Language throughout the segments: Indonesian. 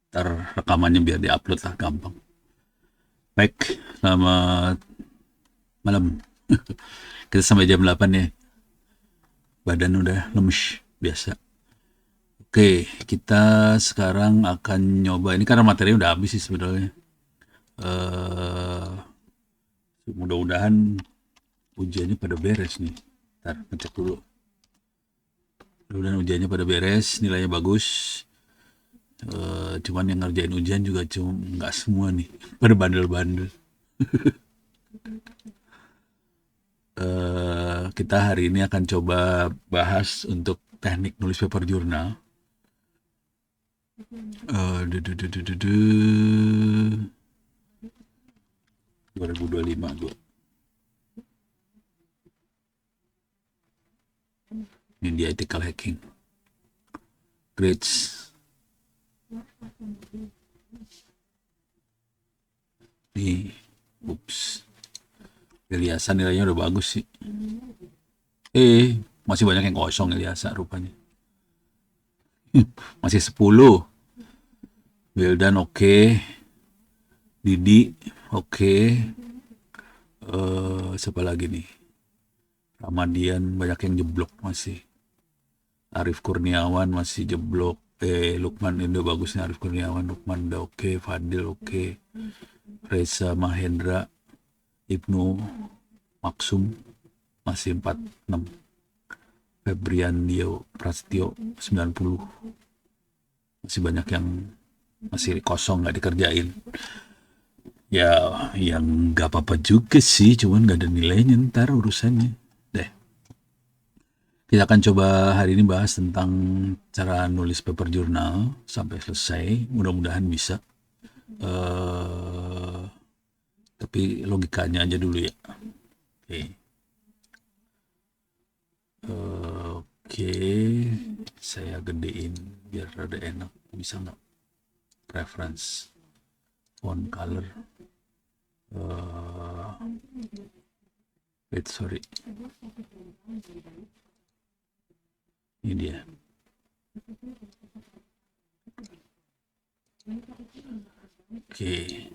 Ntar rekamannya biar diupload lah gampang. Baik, selamat malam. Kita sampai jam 8 ya. Badan udah lemes biasa. Oke, kita sekarang akan nyoba. Ini karena materi udah habis sih sebenarnya. eh Mudah-mudahan ujiannya pada beres nih. Ntar ngecek dulu. Mudah-mudahan ujiannya pada beres, nilainya bagus. Cuman yang ngerjain ujian juga cuma nggak semua nih. Pada bandel-bandel. Kita hari ini akan coba bahas untuk teknik nulis paper jurnal. 2025 gue. Ini dia ethical hacking. Grades. Nih, ups. Iliasa nilainya udah bagus sih. Masih banyak yang kosong Iliasa rupanya. Masih 10. Wildan oke. Didi oke. Siapa lagi nih? Ramadian banyak yang jeblok masih. Arif Kurniawan masih jeblok. Lukman Indo bagusnya Arif Kurniawan. Lukman udah oke. Fadil oke. Reza Mahendra. Ibnu Maksum masih 46. Febrian Dio Prastio 90. Masih banyak yang masih kosong nggak dikerjain. Ya, yang nggak apa-apa juga sih, cuman nggak ada nilainya ntar urusannya. Deh, kita akan coba hari ini bahas tentang cara nulis paper jurnal sampai selesai. Mudah-mudahan bisa. eh tapi logikanya aja dulu ya. Oke, oke, saya gedein biar rada enak. Bisa nggak? Preference, font color. Wait, sorry. Ini dia. Oke.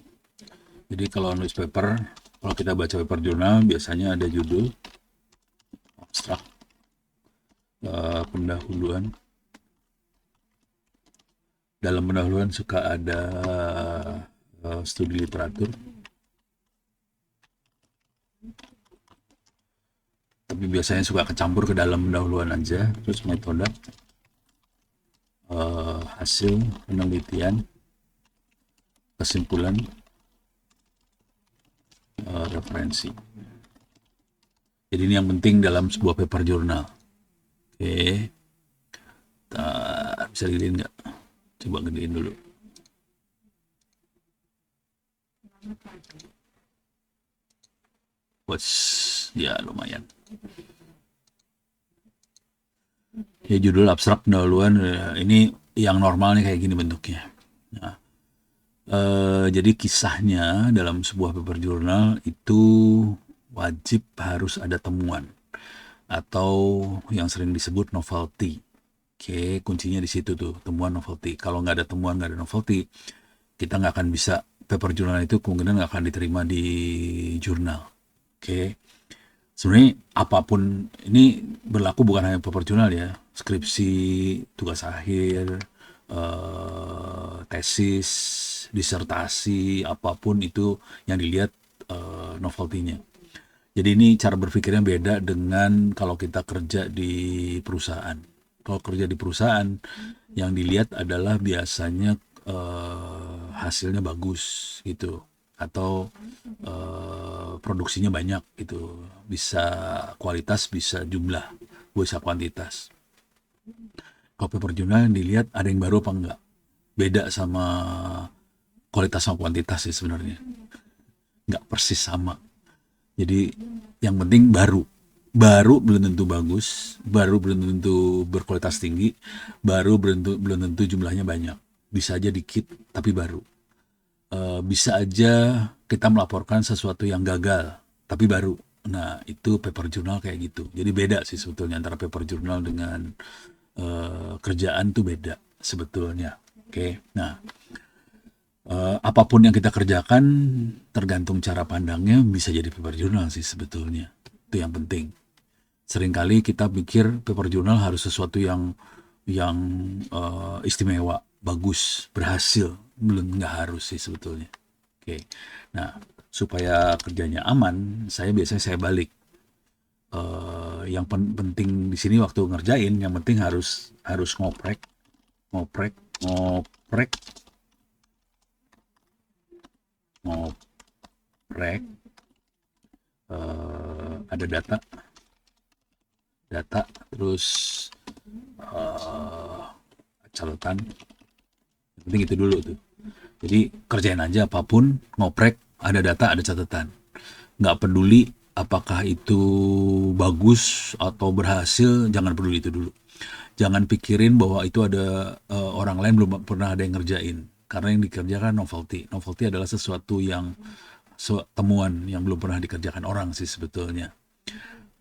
Jadi kalau nulis paper, kalau kita baca paper jurnal biasanya ada judul, abstrak, pendahuluan. Dalam pendahuluan suka ada studi literatur. Tapi biasanya suka kecampur ke dalam pendahuluan aja. Terus metode, hasil penelitian, kesimpulan, referensi. Jadi ini yang penting dalam sebuah paper jurnal. Oke, bisa gedein nggak? Coba gedein dulu. Bos, ya lumayan. Ya judul abstrak pendahuluan, ini yang normal nih kayak gini bentuknya. Nah, jadi kisahnya dalam sebuah paper jurnal itu wajib harus ada temuan atau yang sering disebut novelty. Oke, kuncinya di situ tuh, temuan novelty. Kalau nggak ada temuan, nggak ada novelty, kita nggak akan bisa, paper jurnal itu kemungkinan nggak akan diterima di jurnal. Oke, sebenarnya apapun ini berlaku bukan hanya paper jurnal ya, skripsi, tugas akhir, tesis, disertasi, apapun itu yang dilihat novelty-nya. Jadi ini cara berpikirnya beda dengan kalau kita kerja di perusahaan. Kalau kerja di perusahaan, yang dilihat adalah biasanya hasilnya bagus gitu, atau produksinya banyak gitu, bisa kualitas, bisa jumlah, bisa kuantitas. Kalau paper jurnal yang dilihat ada yang baru apa enggak, beda sama kualitas sama kuantitas sih sebenarnya, nggak persis sama. Jadi yang penting baru, baru belum tentu bagus, baru belum tentu berkualitas tinggi, baru belum tentu jumlahnya banyak, bisa aja dikit tapi baru. Bisa aja kita melaporkan sesuatu yang gagal tapi baru. Nah itu paper jurnal kayak gitu. Jadi beda sih sebetulnya antara paper jurnal dengan kerjaan tuh beda sebetulnya. Oke, nah Apapun yang kita kerjakan tergantung cara pandangnya bisa jadi paper journal sih sebetulnya. Itu yang penting. Seringkali kita pikir paper journal harus sesuatu yang istimewa, bagus, berhasil. Belum, nggak harus sih sebetulnya. Oke. Nah, supaya kerjanya aman, biasanya saya balik. Yang penting di sini waktu ngerjain, yang penting harus harus ngoprek, ngoprek, ngoprek, ngoprek. Ada data, terus catatan. Yang penting itu dulu tuh. Jadi kerjain aja apapun, ngoprek, ada data, ada catatan. Nggak peduli apakah itu bagus atau berhasil, jangan peduli itu dulu. Jangan pikirin bahwa itu ada orang lain belum pernah ada yang ngerjain. Karena yang dikerjakan novelty. Novelty adalah sesuatu yang temuan yang belum pernah dikerjakan orang sih sebetulnya.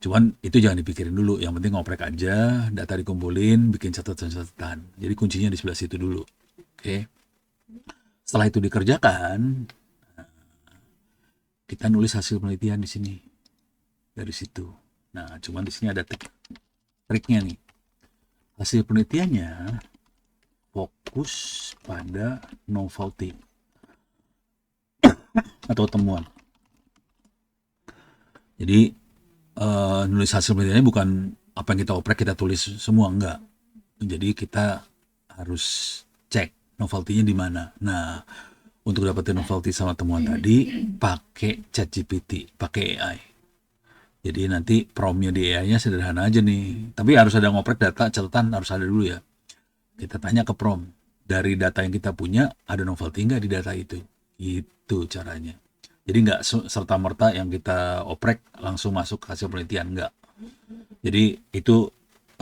Cuman itu jangan dipikirin dulu. Yang penting ngoprek aja, data dikumpulin, bikin catatan-catatan. Jadi kuncinya di sebelah situ dulu. Oke. Setelah itu dikerjakan, kita nulis hasil penelitian di sini. Dari situ. Nah, cuman di sini ada triknya nih. Hasil penelitiannya fokus pada novelty atau temuan. Jadi nulis hasil penelitiannya bukan apa yang kita oprek kita tulis semua, enggak. Jadi kita harus cek novelty-nya di mana. Nah, untuk dapetin novelty sama temuan tadi pakai ChatGPT, pakai AI. Jadi nanti prompt-nya di AI-nya sederhana aja nih. Tapi harus ada ngoprek data, catatan harus ada dulu ya. Kita tanya ke prompt, dari data yang kita punya ada novelty nggak di data itu? Itu caranya. Jadi nggak serta-merta yang kita oprek langsung masuk ke hasil penelitian, nggak. Jadi itu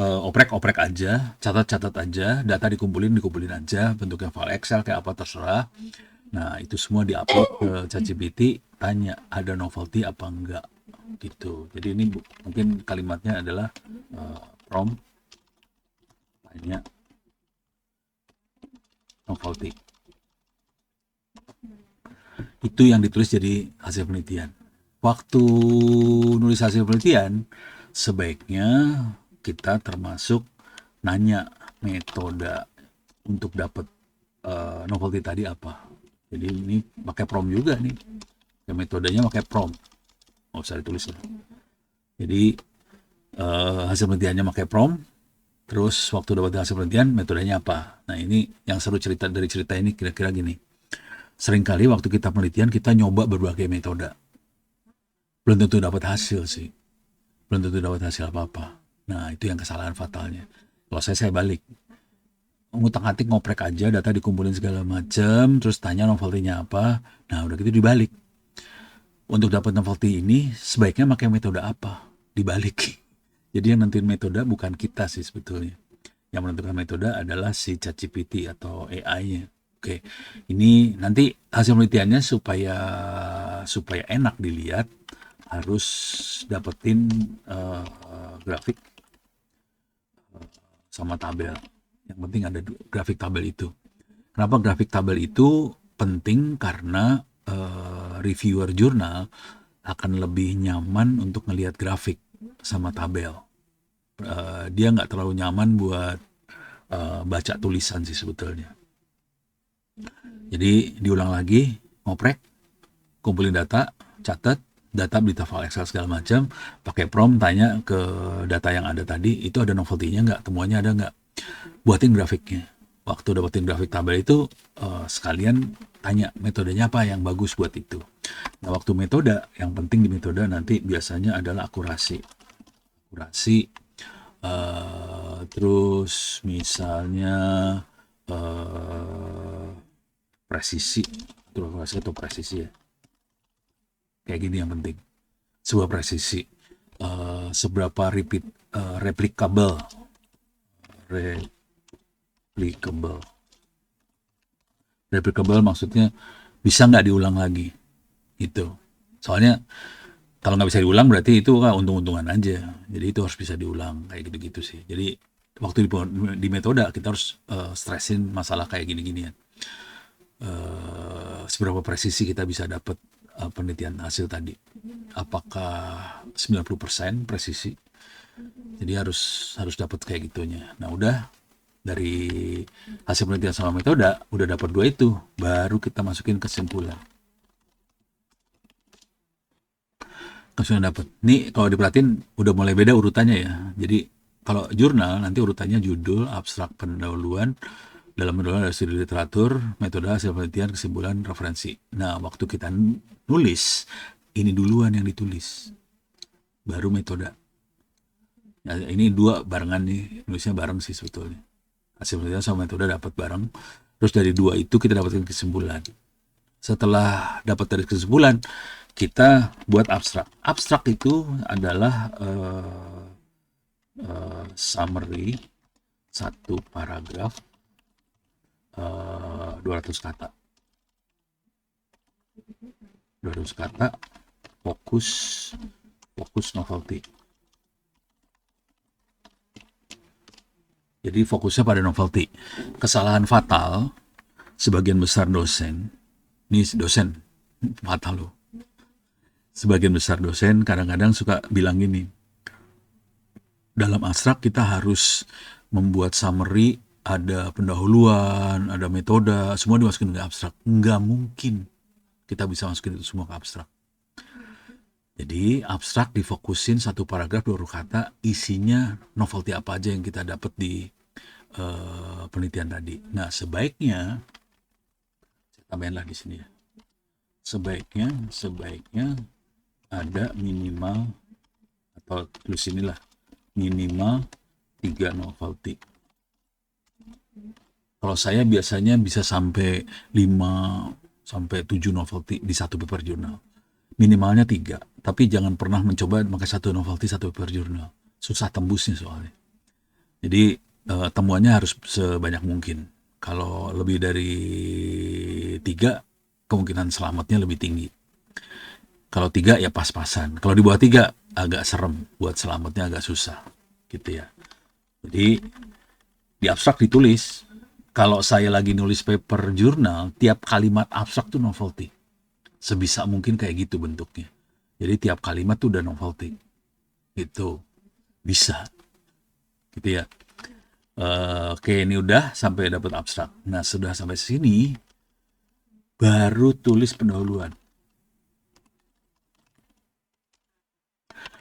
oprek-oprek aja, catat-catat aja, data dikumpulin aja, bentuknya file Excel kayak apa terserah. Nah, itu semua diupload ke ChatGPT, tanya ada novelty apa enggak gitu. Jadi ini mungkin kalimatnya adalah prompt tanya novelty. Itu yang ditulis jadi hasil penelitian. Waktu nulis hasil penelitian, sebaiknya kita termasuk nanya metode untuk dapat novelty tadi apa. Jadi ini pakai prompt juga nih. Ya, metodenya pakai prompt. Nggak usah ditulis lah. Jadi hasil penelitiannya pakai prompt. Terus waktu dapat hasil penelitian, metodenya apa? Nah, ini yang seru dari cerita ini kira-kira gini. Seringkali waktu kita penelitian, kita nyoba berbagai metode. Belum tentu dapat hasil sih. Belum tentu dapat hasil apa-apa. Nah, itu yang kesalahan fatalnya. Kalau saya balik. Ngutak-ngatik, ngoprek aja, data dikumpulin segala macam, terus tanya novelty-nya apa. Nah, udah gitu dibalik. Untuk dapat novelty ini, sebaiknya pakai metode apa? Dibalik. Jadi yang nentuin metode bukan kita sih sebetulnya. Yang menentukan metode adalah si ChatGPT atau AI-nya. Oke, ini nanti hasil penelitiannya supaya enak dilihat, harus dapetin grafik sama tabel. Yang penting ada grafik tabel itu. Kenapa grafik tabel itu penting? Karena reviewer jurnal akan lebih nyaman untuk ngelihat grafik sama tabel. Dia nggak terlalu nyaman buat baca tulisan sih sebetulnya. Jadi diulang lagi, ngoprek, kumpulin data, catat, data berita file Excel segala macam, pakai prompt tanya ke data yang ada tadi, itu ada novelty-nya nggak, temuannya ada nggak, buatin grafiknya. Waktu dapetin grafik tabel itu sekalian tanya metodenya apa yang bagus buat itu. Nah, waktu metode, yang penting di metode nanti biasanya adalah akurasi, terus misalnya presisi atau presisi ya, kayak gini yang penting. Sebuah presisi, seberapa replicable maksudnya bisa nggak diulang lagi gitu. Soalnya kalau nggak bisa diulang berarti itu kan untung-untungan aja. Jadi itu harus bisa diulang kayak gitu-gitu sih. Jadi waktu di metode kita harus stressin masalah kayak gini-ginian. seberapa presisi kita bisa dapat penelitian hasil tadi. Apakah 90% presisi? Jadi harus dapat kayak gitunya. Nah, udah dari hasil penelitian sama metode udah dapat dua itu, baru kita masukin kesimpulan. Kesimpulan dapat. Nih kalau diperhatiin udah mulai beda urutannya ya. Jadi kalau jurnal nanti urutannya judul, abstrak, pendahuluan, dalam pendahuluan ada studi literatur, metode, hasil penelitian, kesimpulan, referensi. Nah, waktu kita nulis, ini duluan yang ditulis, baru metode. Nah, ini dua barengan nih, nulisnya bareng sih sebetulnya. Hasil penelitian sama metode dapat bareng. Terus dari dua itu kita dapatkan kesimpulan. Setelah dapat dari kesimpulan, kita buat abstrak. Abstrak itu adalah summary satu paragraf 200 kata. 200 kata, fokus novelty. Jadi fokusnya pada novelty. Kesalahan fatal sebagian besar dosen, ini dosen fatal loh. Sebagian besar dosen kadang-kadang suka bilang gini, dalam abstrak kita harus membuat summary, ada pendahuluan, ada metode, semua dimasukin ke abstrak. Nggak mungkin kita bisa masukin itu semua ke abstrak. Jadi abstrak difokusin satu paragraf 2 kata, isinya novelty apa aja yang kita dapat di penelitian tadi. Nah, sebaiknya saya tambahin lah di sini ya. Sebaiknya ada minimal, atau tulis inilah, minimal 3 novelty. Kalau saya biasanya bisa sampai 5 sampai 7 novelty di satu paper jurnal. Minimalnya 3, tapi jangan pernah mencoba pakai satu novelty satu paper jurnal. Susah tembusnya soalnya. Jadi temuannya harus sebanyak mungkin. Kalau lebih dari 3, kemungkinan selamatnya lebih tinggi. Kalau 3 ya pas-pasan. Kalau di bawah 3 agak serem, buat selamatnya agak susah, gitu ya. Jadi di abstrak ditulis. Kalau saya lagi nulis paper jurnal, tiap kalimat abstrak tuh novelty. Sebisa mungkin kayak gitu bentuknya. Jadi tiap kalimat tuh udah novelty. Itu bisa. Gitu ya. Oke, ini udah sampai dapat abstrak. Nah, sudah sampai sini baru tulis pendahuluan.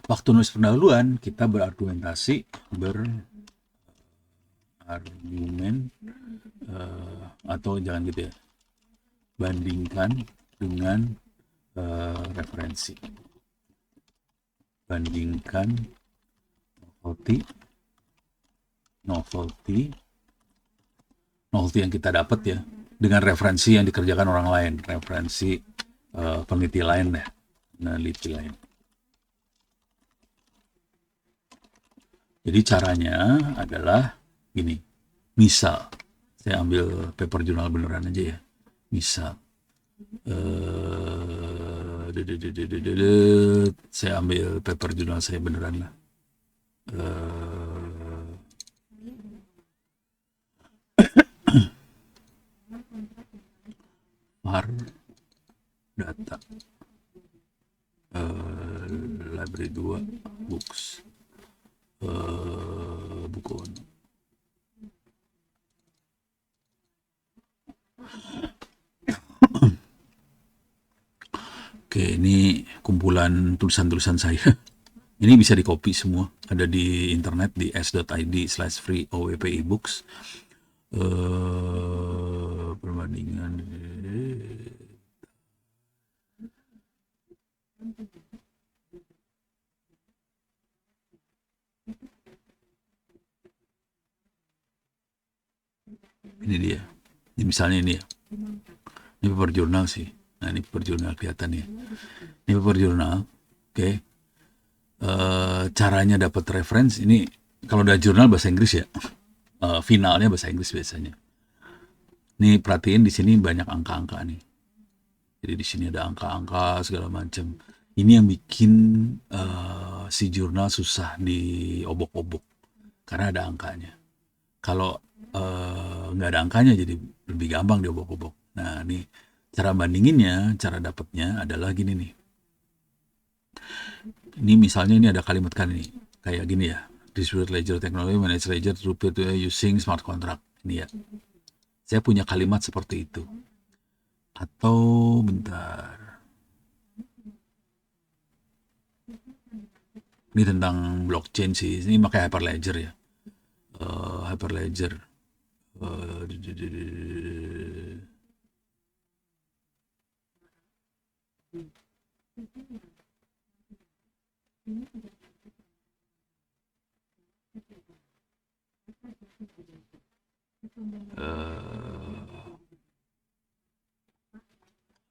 Waktu nulis pendahuluan, kita berargumentasi, atau jangan gitu ya, bandingkan dengan referensi. Bandingkan novelty yang kita dapat ya dengan referensi yang dikerjakan orang lain, referensi peneliti lain ya, peneliti lain. Jadi caranya adalah gini. Misal, saya ambil paper jurnal beneran aja ya. Misal, saya ambil paper jurnal saya beneran lah. Var data library 2 books buku. Oke, ini kumpulan tulisan-tulisan saya. Ini bisa di copy semua, ada di internet di s.id/free OWP ebooks. Perbandingan ini dia. Ini misalnya ini ya. Ini paper jurnal sih. Nah, ini paper jurnal kelihatan ya. Ini paper jurnal. Oke. Caranya dapat referensi ini kalau udah jurnal bahasa Inggris ya. Finalnya bahasa Inggris biasanya. Nih perhatiin di sini banyak angka-angka nih. Jadi di sini ada angka-angka segala macam. Ini yang bikin si jurnal susah diobok-obok karena ada angkanya. Kalau nggak ada angkanya jadi lebih gampang diobok-obok. Nah, nih cara bandinginnya, cara dapatnya adalah gini nih. Ini misalnya ini ada kalimat kan nih, kayak gini ya. Distributed ledger technology manage ledger through peer-to-peer using smart contract. Ini ya. Saya punya kalimat seperti itu. Atau bentar. Ini tentang blockchain sih. Ini pakai Hyperledger ya. Hyperledger. Uh,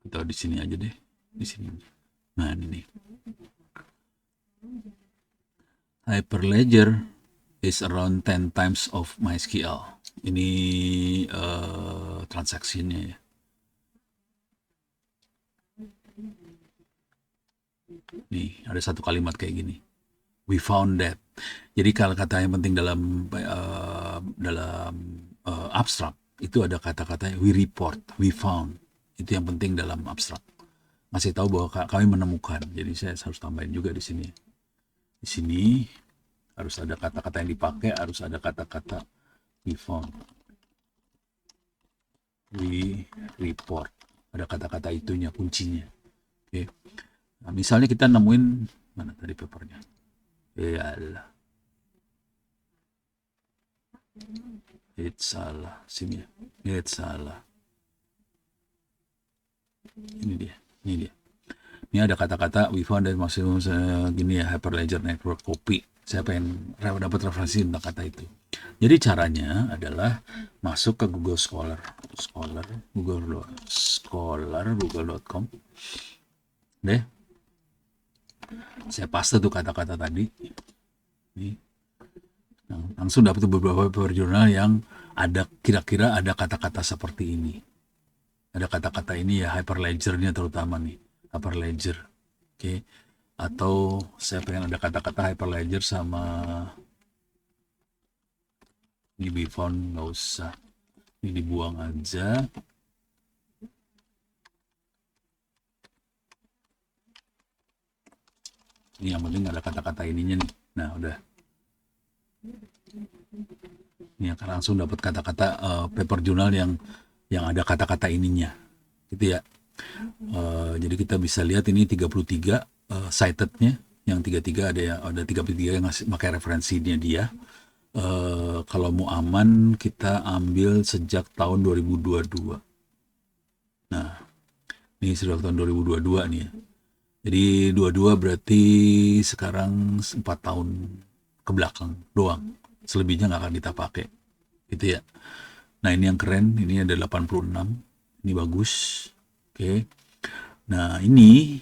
atau di sini aja deh. Di sini. Nah, ini nih. Hyperledger is around 10 times of MySQL. Ini transaksinya ya. Nih, ada satu kalimat kayak gini. We found that. Jadi kalau kata yang penting dalam abstrak itu ada kata-kata we report, we found. Itu yang penting dalam abstrak. Masih tahu bahwa kami menemukan. Jadi saya harus tambahin juga di sini. Di sini harus ada kata-kata yang dipakai, harus ada kata-kata we found. We report. Ada kata-kata itunya, kuncinya. Oke. Nah, misalnya kita nemuin mana tadi papernya? Ya Allah. It's salah. Sini ya. It's salah. Ini dia. Ini dia. Ini ada kata-kata we found that maximum gini ya, Hyperledger Network copy. Saya pengen dapat referensi tentang kata itu. Jadi caranya adalah masuk ke Google Scholar, google.com. Deh. Saya paste tuh kata-kata tadi. Nih. Nah, langsung dapat beberapa paper jurnal yang ada kira-kira ada kata-kata seperti ini. Ada kata-kata ini ya, Hyperledger-nya terutama nih. Hyperledger. Oke. Atau saya pengen ada kata-kata Hyperledger sama ini we found, nggak usah. Ini dibuang aja. Ini yang penting ada kata-kata ininya nih. Nah, udah. Ini akan langsung dapat kata-kata paper jurnal yang ada kata-kata ininya. Gitu ya. Jadi kita bisa lihat ini 33 cited-nya. Yang 33 ada 33 yang pakai referensinya dia. Kalau mau aman kita ambil sejak tahun 2022. Nah, ini sudah tahun 2022 nih ya. Jadi 22 berarti sekarang 4 tahun ke belakang doang. Selebihnya nggak akan kita pakai. Gitu ya. Nah, ini yang keren. Ini ada 86. Ini bagus. Oke. Nah, ini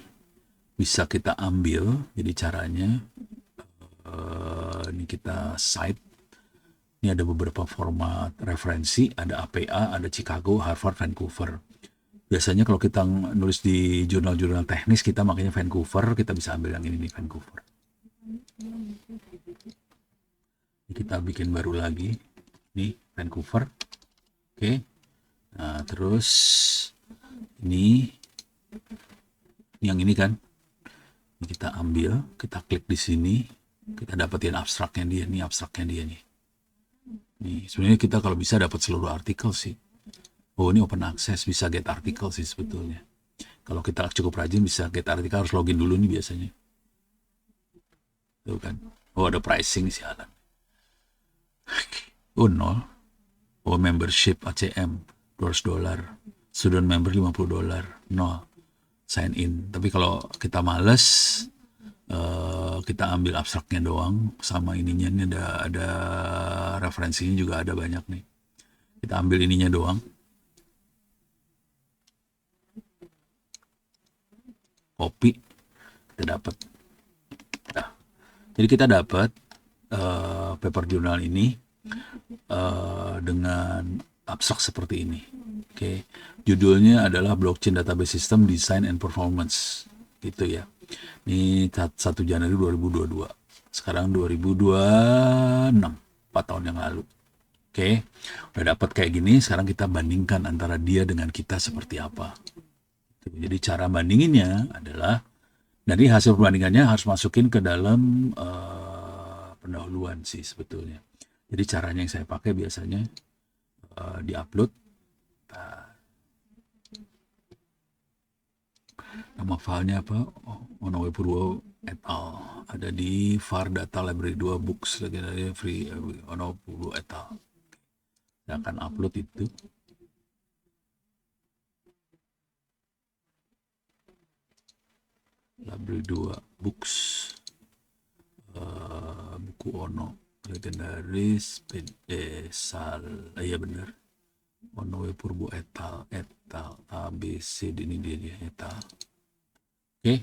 bisa kita ambil. Jadi caranya ini kita cite. Ini ada beberapa format referensi. Ada APA, ada Chicago, Harvard, Vancouver. Biasanya kalau kita nulis di jurnal-jurnal teknis, kita makanya Vancouver, kita bisa ambil yang ini nih, Vancouver. Ini kita bikin baru lagi. Nih, Vancouver. Oke. Nah, terus ini yang ini kan. Ini kita ambil, kita klik di sini, kita dapetin abstraknya dia. Nih abstraknya dia nih. Nih, sebenarnya kita kalau bisa dapat seluruh artikel sih. Oh, ini open access, bisa get artikel sih sebetulnya. Kalau kita cukup rajin bisa get artikel, harus login dulu nih biasanya. Tuh kan. Oh, ada pricing sialan. Oh, 0. Oh, membership ACM $200. Student member $50. 0. Sign in. Tapi kalau kita males, kita ambil abstraknya doang sama ininya. Ini ada referensinya juga ada banyak nih. Kita ambil ininya doang. Copy, kita dapat. Nah, jadi kita dapat paper jurnal ini dengan abstrak seperti ini. Oke, judulnya adalah Blockchain Database System Design and Performance, gitu ya. Ini 1 Januari 2022. Sekarang 2026, 4 tahun yang lalu. Oke, udah dapat kayak gini, sekarang kita bandingkan antara dia dengan kita seperti apa. Jadi cara bandinginnya adalah dari hasil perbandingannya harus masukin ke dalam pendahuluan sih sebetulnya. Jadi caranya yang saya pakai biasanya di-upload. Nama filenya apa? Onowe Purwo et al. Ada di var data library 2 books lagi dari free Onowe Purwo et al. Saya akan upload itu. Library 2 books, buku Ono legendaris pedesal, iya benar, Onowe Purwo et al. ABC, ini dia et al. Oke,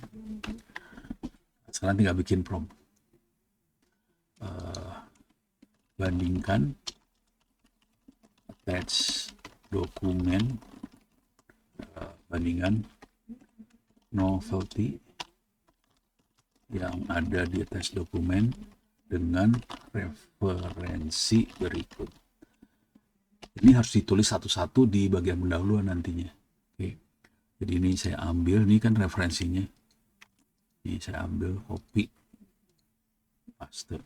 sekarang tinggal bikin prompt. Bandingkan, attach dokumen, bandingan novelty yang ada di atas dokumen dengan referensi berikut. Ini harus ditulis satu-satu di bagian pendahuluan nantinya. Oke. Jadi ini saya ambil, ini kan referensinya. Ini saya ambil, copy, paste.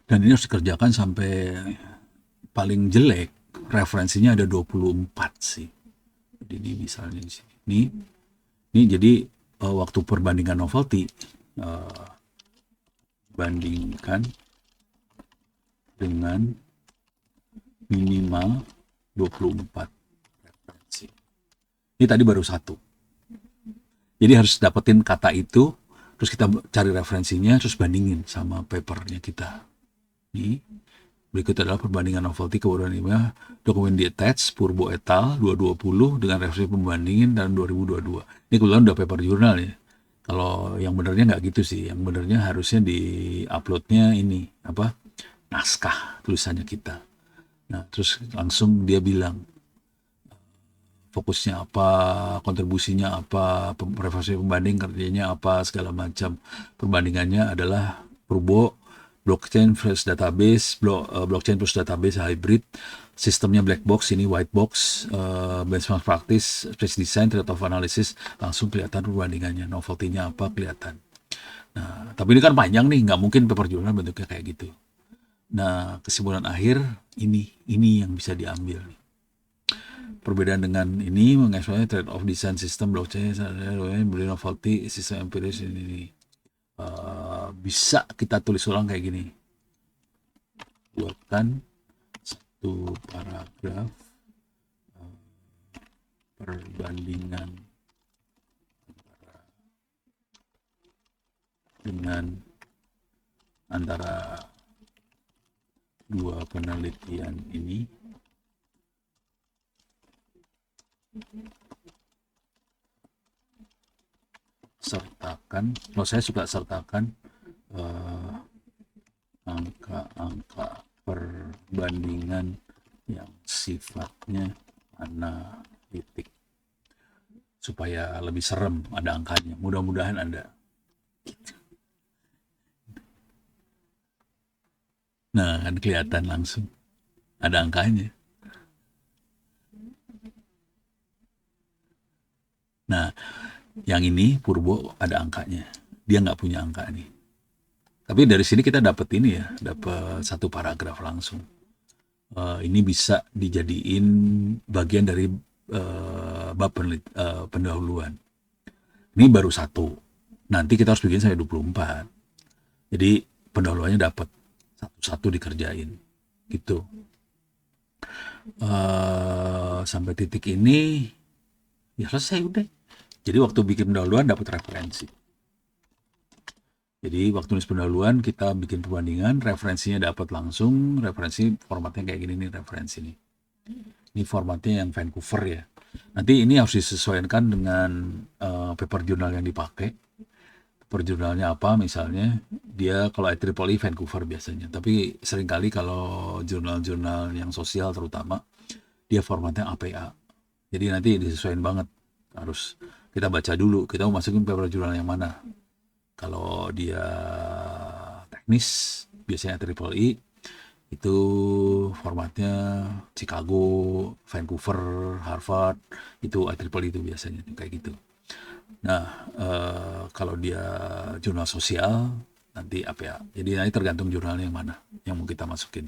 Dan ini harus dikerjakan sampai paling jelek referensinya ada 24 sih. Jadi ini misalnya di sini. Ini jadi waktu perbandingan novelty, bandingkan dengan minimal 24 referensi. Ini tadi baru satu. Jadi harus dapetin kata itu, terus kita cari referensinya, terus bandingin sama papernya kita. Ini berikut adalah perbandingan novelty kebodohan ilmiah dokumen di attach Purwo et al. 2020 dengan referensi pembandingin tahun 2022. Ini kebetulan udah paper jurnal ya. Kalau yang benernya nggak gitu sih. Yang benernya harusnya di uploadnya ini apa, naskah tulisannya kita. Nah terus langsung dia bilang fokusnya apa, kontribusinya apa, referensi pembanding kerjanya apa, segala macam. Perbandingannya adalah Purwo blockchain plus database, blockchain plus database hybrid, sistemnya black box, ini white box, benchmark practice, space design, trade-off analysis, langsung kelihatan perbandingannya, novelty-nya apa kelihatan. Nah, tapi ini kan panjang nih, nggak mungkin paper jurnal bentuknya kayak gitu. Nah, kesimpulan akhir ini yang bisa diambil. Perbedaan dengan ini mengeksplorasi trade-off design sistem blockchain, beli novelty, sistem empiris ini. Bisa kita tulis ulang kayak gini. Buatkan satu paragraf perbandingan antara dua penelitian ini. Sertakan, kalau saya suka sertakan angka-angka perbandingan yang sifatnya analitik supaya lebih serem ada angkanya, mudah-mudahan ada. Nah kan kelihatan langsung ada angkanya. Nah yang ini Purwo ada angkanya, dia nggak punya angka nih. Tapi dari sini kita dapat ini ya, dapat satu paragraf langsung. Ini bisa dijadiin bagian dari bab pendahuluan. Ini baru satu. Nanti kita harus bikin sampai 24. Jadi pendahuluannya dapat satu-satu dikerjain. Gitu. Sampai titik ini ya selesai udah. Jadi waktu bikin pendahuluan dapat referensi. Jadi waktu nulis pendahuluan kita bikin perbandingan, referensinya dapat langsung, referensi formatnya kayak gini nih referensi nih. Ini formatnya yang Vancouver ya. Nanti ini harus disesuaikan dengan paper jurnal yang dipakai. Paper jurnalnya apa misalnya, dia kalau IEEE Vancouver biasanya. Tapi seringkali kalau jurnal-jurnal yang sosial terutama, dia formatnya APA. Jadi nanti disesuaikan banget. Harus kita baca dulu, kita mau masukin paper jurnal yang mana. Kalau dia teknis biasanya IEEE itu formatnya Chicago, Vancouver, Harvard, itu IEEE itu biasanya kayak gitu. Nah, kalau dia jurnal sosial nanti apa ya? Jadi nanti tergantung jurnalnya yang mana yang mau kita masukin.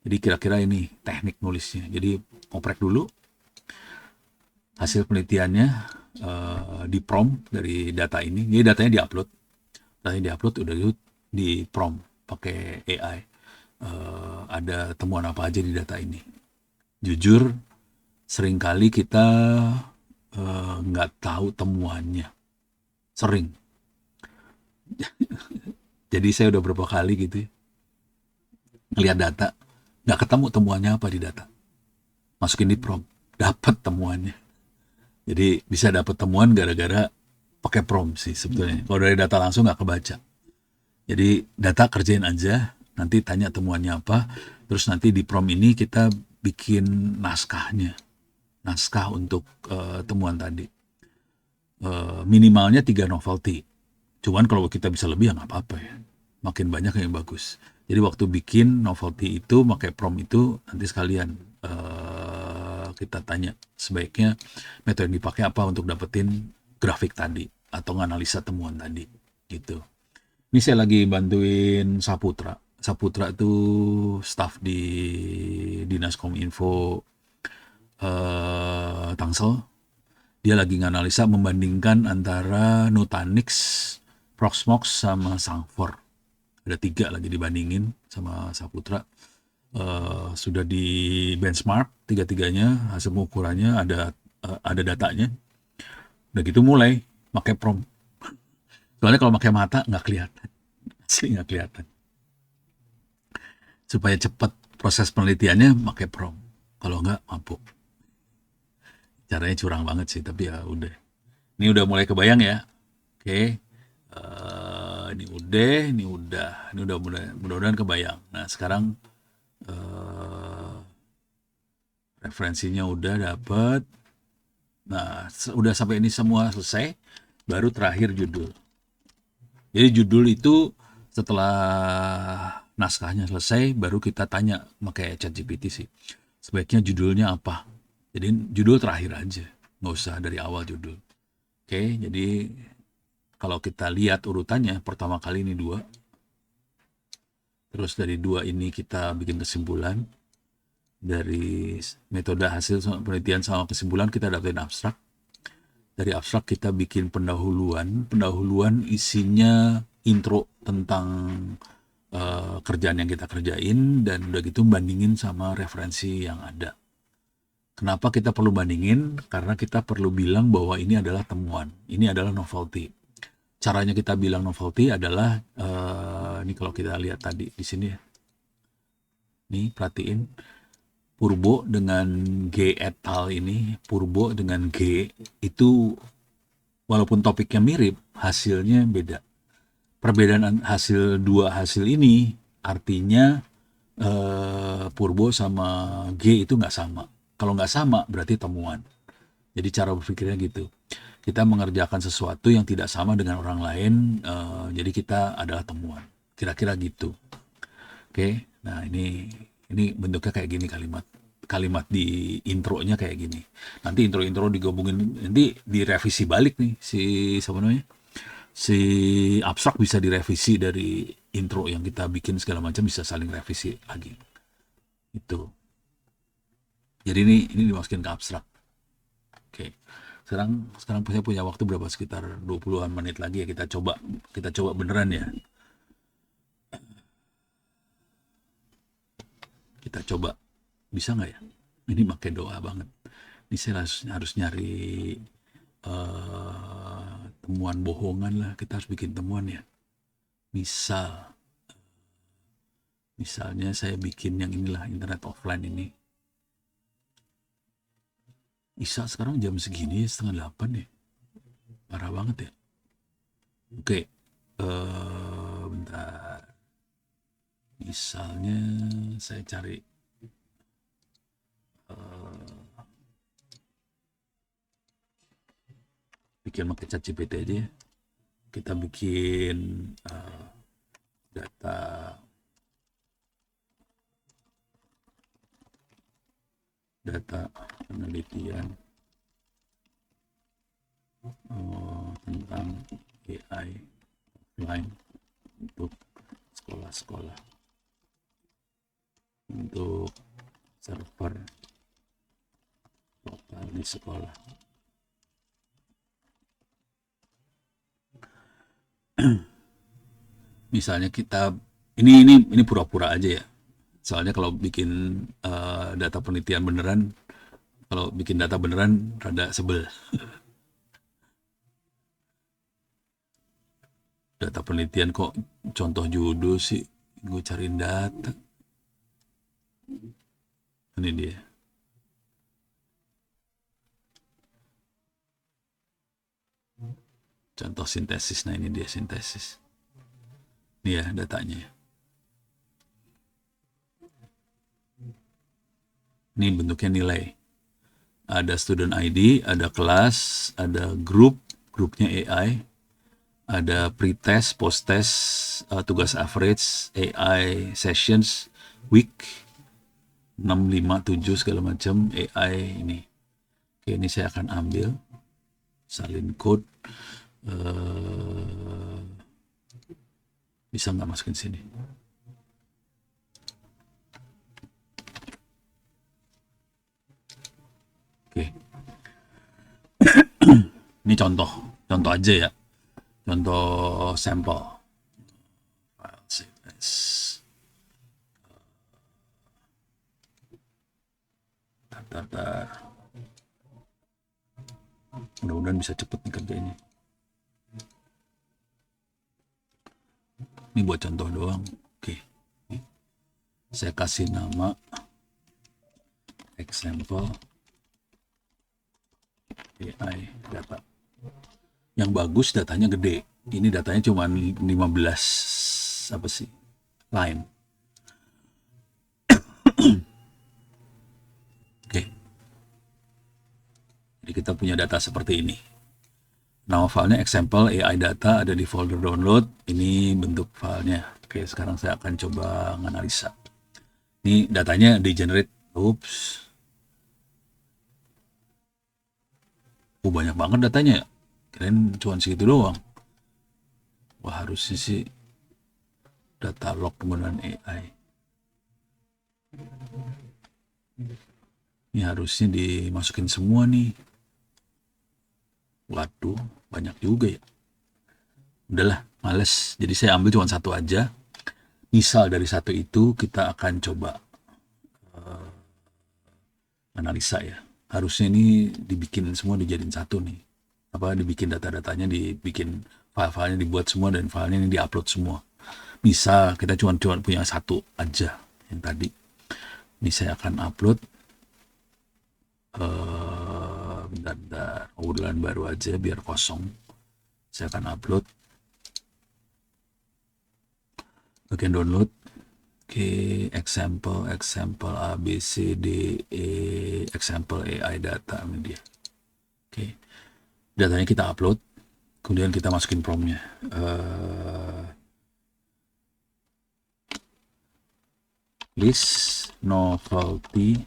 Jadi kira-kira ini teknik nulisnya. Jadi oprek dulu hasil penelitiannya, di prompt dari data ini. Jadi datanya diupload, udah gitu di prompt pakai AI. Ada temuan apa aja di data ini. Jujur, seringkali kita nggak tahu temuannya. Sering. Jadi saya udah berapa kali gitu ya, ngeliat data, nggak ketemu temuannya apa di data. Masukin di prompt, dapat temuannya. Jadi bisa dapat temuan gara-gara pakai prompt sih sebetulnya. Kalau dari data langsung nggak kebaca. Jadi data kerjain aja, nanti tanya temuannya apa, terus nanti di prompt ini kita bikin naskahnya, naskah untuk temuan tadi. Minimalnya 3 novelty. Cuman kalau kita bisa lebih ya nggak apa-apa ya. Makin banyak yang bagus. Jadi waktu bikin novelty itu, pakai prompt itu, nanti sekalian kita tanya sebaiknya metode yang dipakai apa untuk dapetin grafik tadi atau nganalisa temuan tadi gitu. Ini saya lagi bantuin Saputra. Saputra itu staff di Dinas Kominfo Tangsel. Dia lagi nganalisa membandingkan antara Nutanix, Proxmox sama Sangfor. Ada 3 lagi dibandingin sama Saputra. Sudah di benchmark 3-3-nya, hasil pengukurannya ada datanya. Udah gitu mulai pakai prompt. Soalnya kalau pakai mata nggak kelihatan, asli nggak kelihatan. Supaya cepat proses penelitiannya pakai prompt. Kalau nggak mabuk. Caranya curang banget sih, tapi ya udah. Ini udah mulai kebayang ya. Oke. Ini udah mudah-mudahan kebayang. Nah sekarang referensinya udah dapet. Nah udah sampai ini semua selesai, baru terakhir judul. Jadi judul itu setelah naskahnya selesai, baru kita tanya pakai ChatGPT sih. Sebaiknya judulnya apa? Jadi judul terakhir aja, nggak usah dari awal judul. Oke, jadi kalau kita lihat urutannya, pertama kali ini 2. Terus dari 2 ini kita bikin kesimpulan. Dari metode hasil penelitian sama kesimpulan kita dapetin abstrak. Dari abstrak kita bikin pendahuluan. Pendahuluan isinya intro tentang kerjaan yang kita kerjain, dan udah gitu bandingin sama referensi yang ada. Kenapa kita perlu bandingin? Karena kita perlu bilang bahwa ini adalah temuan, ini adalah novelty. Caranya kita bilang novelty adalah ini kalau kita lihat tadi di sini ya. Nih perhatiin Purbo dengan G et al ini, Purbo dengan G itu walaupun topiknya mirip, hasilnya beda. Perbedaan hasil 2 hasil ini artinya Purbo sama G itu nggak sama. Kalau nggak sama berarti temuan. Jadi cara berpikirnya gitu. Kita mengerjakan sesuatu yang tidak sama dengan orang lain, jadi kita adalah temuan. Kira-kira gitu. Oke, nah ini bentuknya kayak gini kalimat di intronya kayak gini. Nanti intro digabungin, nanti direvisi balik nih si abstrak bisa direvisi dari intro yang kita bikin segala macam, bisa saling revisi lagi. Itu. Jadi ini dimasukin ke abstrak. Oke. Sekarang saya punya waktu berapa, sekitar 20-an menit lagi ya, kita coba beneran ya. Kita coba, bisa nggak ya? Ini pakai doa banget. Ini saya harus nyari temuan bohongan lah. Kita harus bikin temuan ya. Misalnya saya bikin yang inilah, internet offline ini. Isa sekarang jam segini 7:30 ya. Parah banget ya. Oke. Bentar. Misalnya saya cari bikin pakai ChatGPT aja ya. Kita bikin data data penelitian tentang AI offline untuk sekolah-sekolah, untuk server lokal di sekolah. Misalnya kita ini pura-pura aja ya. Soalnya kalau bikin data penelitian beneran, kalau bikin data beneran rada sebel. Data penelitian kok contoh judul sih, gue cariin data. Ini dia. Contoh sintesis. Nah, ini dia sintesis. Ini ya datanya. Ini bentuknya nilai. Ada student ID, ada kelas, ada grupnya AI, ada pre-test, post-test, tugas average, AI sessions, week, 6, 5, 7 segala macam AI ini. Oke, ini saya akan ambil salin code. Bisa nggak masukin sini? Oke. Ini contoh aja ya. Contoh sampel. File save as. Tar. Mudah-mudahan bisa cepet nih kerjanya. Ini buat contoh doang. Oke. Saya kasih nama example AI data. Yang bagus datanya gede. Ini datanya cuma 15 apa sih? Line. Oke. Jadi kita punya data seperti ini. Nama filenya example AI data, ada di folder download. Ini bentuk filenya. Oke, sekarang saya akan coba menganalisa. Ini datanya di generate. Oops. Banyak banget datanya ya. Kirain cuma segitu doang. Wah, harusnya sih data log penggunaan AI. Ini harusnya dimasukin semua nih. Waduh, banyak juga ya. Udahlah, males. Jadi saya ambil cuma satu aja. Misal dari satu itu kita akan coba analisa ya. Harusnya ini dibikin semua dijadiin satu nih. Apa dibikin data-datanya, dibikin file-filenya dibuat semua dan filenya ini diupload semua. Misal kita cuma punya satu aja yang tadi. Ini saya akan upload bentar, kebetulan baru aja biar kosong. Saya akan upload bagian download. Oke, example A B C D E, example AI data ini dia. Oke, datanya kita upload, kemudian kita masukin prompt-nya. List novelty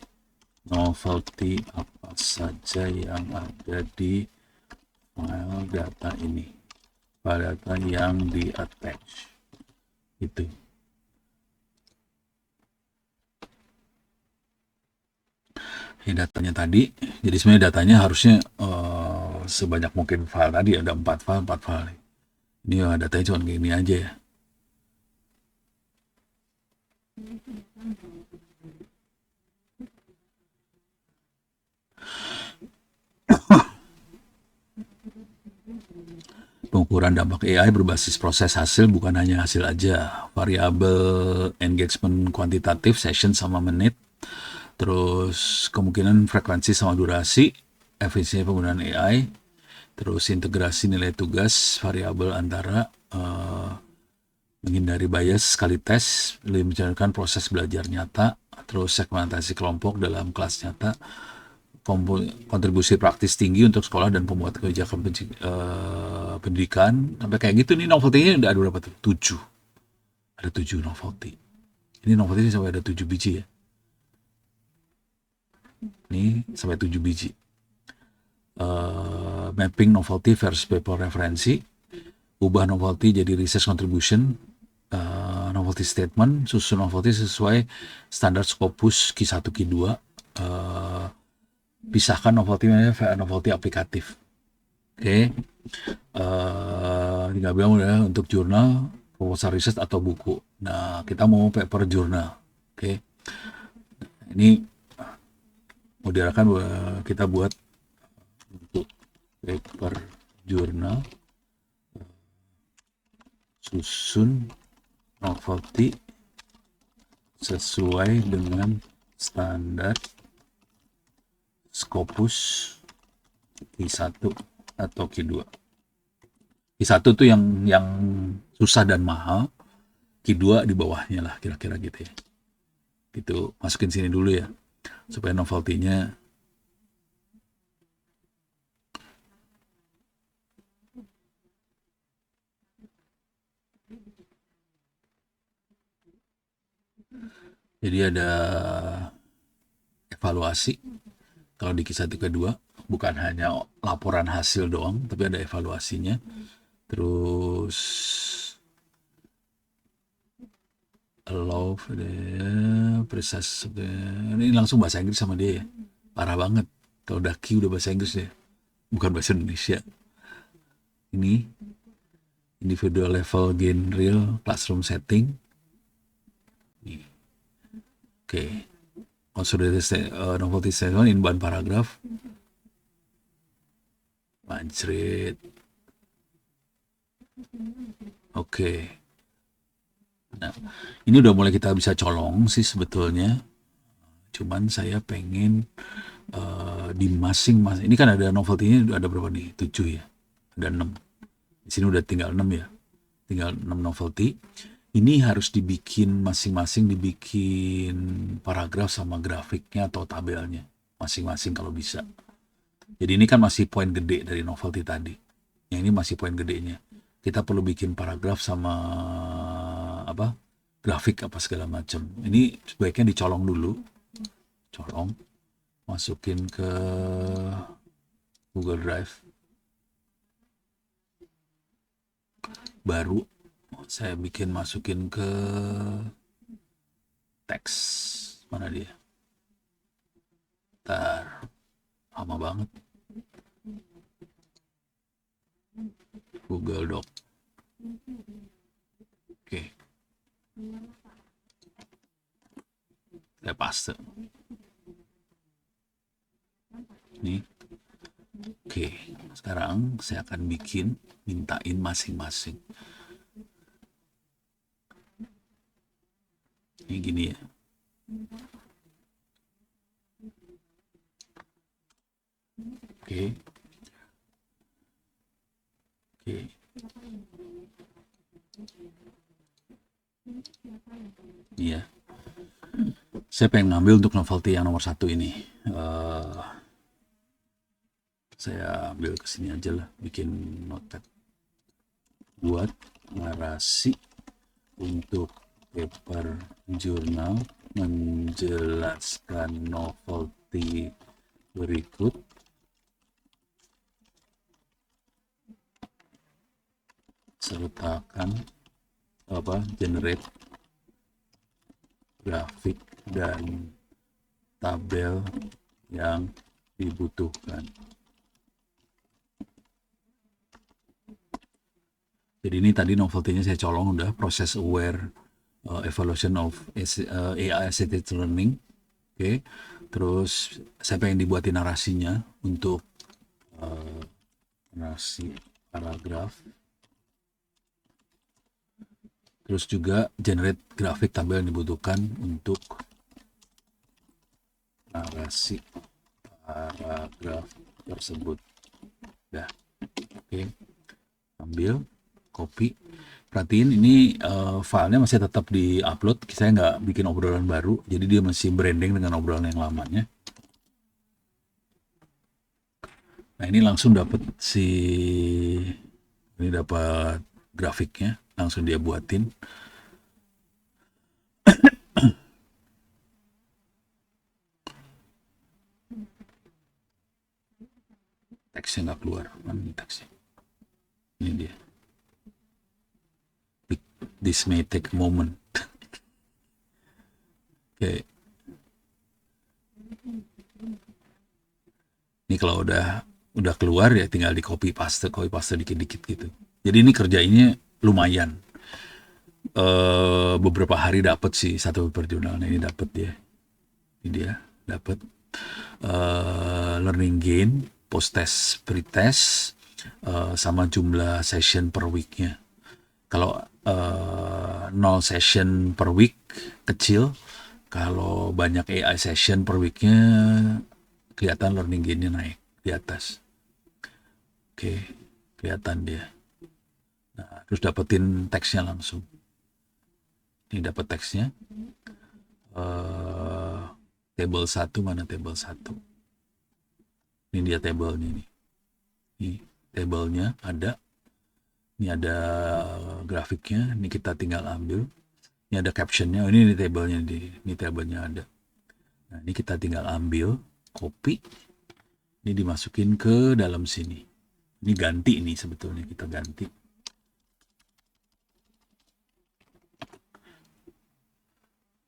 apa saja yang ada di file data ini, file data yang di attach itu. Ini datanya tadi, jadi sebenarnya datanya harusnya sebanyak mungkin file tadi, ada 4 file. Ini ya datanya cuma kayak ini aja ya. Pengukuran dampak AI berbasis proses hasil, bukan hanya hasil aja. Variabel engagement kuantitatif, session sama menit, terus kemungkinan frekuensi sama durasi, efisiensi penggunaan AI, terus integrasi nilai tugas, variabel antara, menghindari bias sekali tes, lebih menjalankan proses belajar nyata, terus segmentasi kelompok dalam kelas nyata, kontribusi praktis tinggi untuk sekolah dan pembuat kebijakan pendidikan, sampai kayak gitu. Nih novelty-nya ada berapa tuh? 7. Ada 7 novelty. Ini novelty sampai ada 7 biji ya. Ini sampai 7 biji. Mapping novelty versus paper referensi, ubah novelty jadi research contribution, novelty statement, susun novelty sesuai standar Scopus Q1 Q2, pisahkan novelty aplikatif. Oke. Tinggal bilang udah untuk jurnal, proposal riset atau buku. Nah, kita mau paper jurnal. Oke. Ini mau diarahkan kita buat untuk paper jurnal, susun novelty sesuai dengan standar Scopus Q1 atau Q2. Q1 tuh yang susah dan mahal, Q2 di bawahnya lah kira-kira gitu ya. Gitu, masukin sini dulu ya supaya novelty-nya jadi ada evaluasi. Kalau di Q1 Q2 bukan hanya laporan hasil doang, tapi ada evaluasinya. Terus allow precise, ini langsung bahasa Inggris sama dia ya. Parah banget. Kalau udah Q udah bahasa Inggris ya. Bukan bahasa Indonesia. Ini individual level gain real classroom setting. Oke. Okay. Consolidated novelty statement in one paragraph. Manjret. Oke. Nah, ini udah mulai kita bisa colong sih sebetulnya. Cuman saya pengen di masing-masing, ini kan ada novelty-nya ada berapa nih? 7 ya. Ada 6. Di sini udah tinggal 6 ya. Tinggal 6 novelty. Ini harus dibikin masing-masing, dibikin paragraf sama grafiknya atau tabelnya masing-masing kalau bisa. Jadi ini kan masih poin gede dari novelty tadi. Yang ini masih poin gedenya. Kita perlu bikin paragraf sama apa? Grafik apa segala macam. Ini sebaiknya dicolong dulu. Colong. Masukin ke Google Drive. Baru saya masukin ke teks. Mana dia? Ntar. Lama banget. Google Doc. Oke. Saya paste. Nih. Oke. Sekarang saya akan mintain masing-masing. Ini gini ya. Oke. Oke. Iya. Saya pengen ngambil untuk novelty yang nomor 1 ini. Saya ambil kesini aja lah, bikin notepad. Buat narasi untuk paper jurnal menjelaskan novelty berikut. Sertakan generate grafik dan tabel yang dibutuhkan. Jadi ini tadi novelty-nya saya colong udah, process aware evaluation of AI assisted learning. Oke. Terus saya pengen dibuatin narasinya untuk narasi paragraf. Terus juga generate grafik tabel yang dibutuhkan untuk narasi paragraf tersebut. Dah. Oke. Ambil, copy. Perhatiin ini filenya masih tetap di-upload. Saya nggak bikin obrolan baru, jadi dia masih branding dengan obrolan yang lamanya. Nah, ini langsung dapat dapat grafiknya, langsung dia buatin. teksnya nggak keluar. Mana nih teksnya? Ini dia. This may take a moment. Oke. Ini kalau udah keluar ya tinggal di copy paste dikit-dikit gitu. Jadi ini kerjainnya lumayan. Beberapa hari dapat sih satu paper jurnalnya ini dapat ya. Ini dia dapat learning gain, post test, pre test, sama jumlah session per weeknya. Kalau 0 session per week kecil, kalau banyak AI session per weeknya kelihatan learning gainnya naik di atas. Oke, kelihatan dia. Nah, terus dapetin teksnya langsung. Ini dapat teksnya. Table 1 mana table 1? Ini dia tabelnya nih. Ini tabelnya ada. Ini ada grafiknya. Ini kita tinggal ambil. Ini ada captionnya. Ini tabelnya ini tabelnya ada. Nah, ini kita tinggal ambil, copy. Ini dimasukin ke dalam sini. Ini ganti nih sebetulnya kita ganti.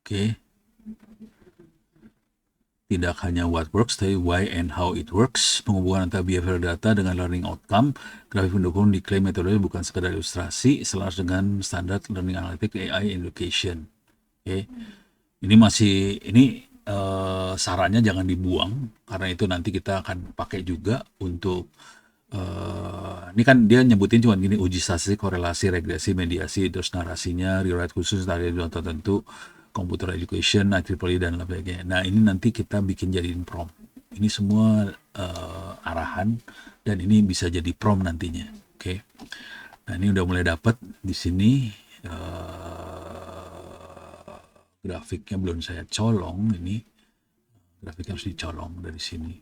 Oke. Tidak hanya what works, tapi why and how it works. Penghubungan antara behavioral data dengan learning outcome. Grafik pendukung diklaim metode bukan sekedar ilustrasi, selaras dengan standar learning analytics AI education. Oke. Ini sarannya jangan dibuang, karena itu nanti kita akan pakai juga untuk ini kan dia nyebutin cuma gini, uji statistik, korelasi, regresi, mediasi, terus narasinya, rewrite khusus dari contoh tertentu, computer education, IEEE dan sebagainya. Nah ini nanti kita bikin jadiin prompt. Ini semua arahan dan ini bisa jadi prompt nantinya. Oke. Nah ini udah mulai dapat di sini. Grafiknya belum saya colong, ini grafiknya harus dicolong dari sini.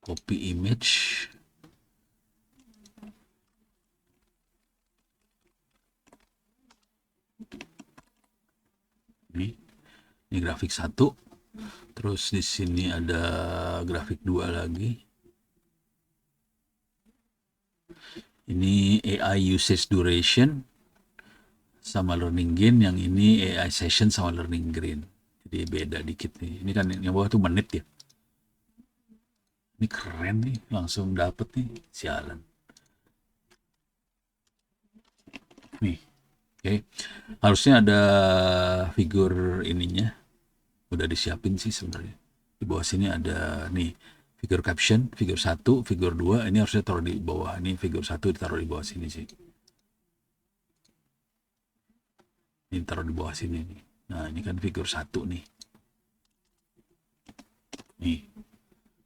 Copy image. Ini grafik 1. Terus di sini ada grafik 2 lagi. Ini AI usage duration sama learning gain, yang ini AI session sama learning gain. Jadi beda dikit nih. Ini kan yang bawah tuh menit ya. Ini keren nih, langsung dapet nih, sialan. Nih, oke. Harusnya ada figur ininya. Udah disiapin sih sebenarnya. Di bawah sini ada nih figur caption, figur 1, figur 2, ini harusnya taruh di bawah. Ini figur 1 ditaruh di bawah sini sih. Ini taruh di bawah sini nih. Nah, ini kan figur 1 nih. Nih.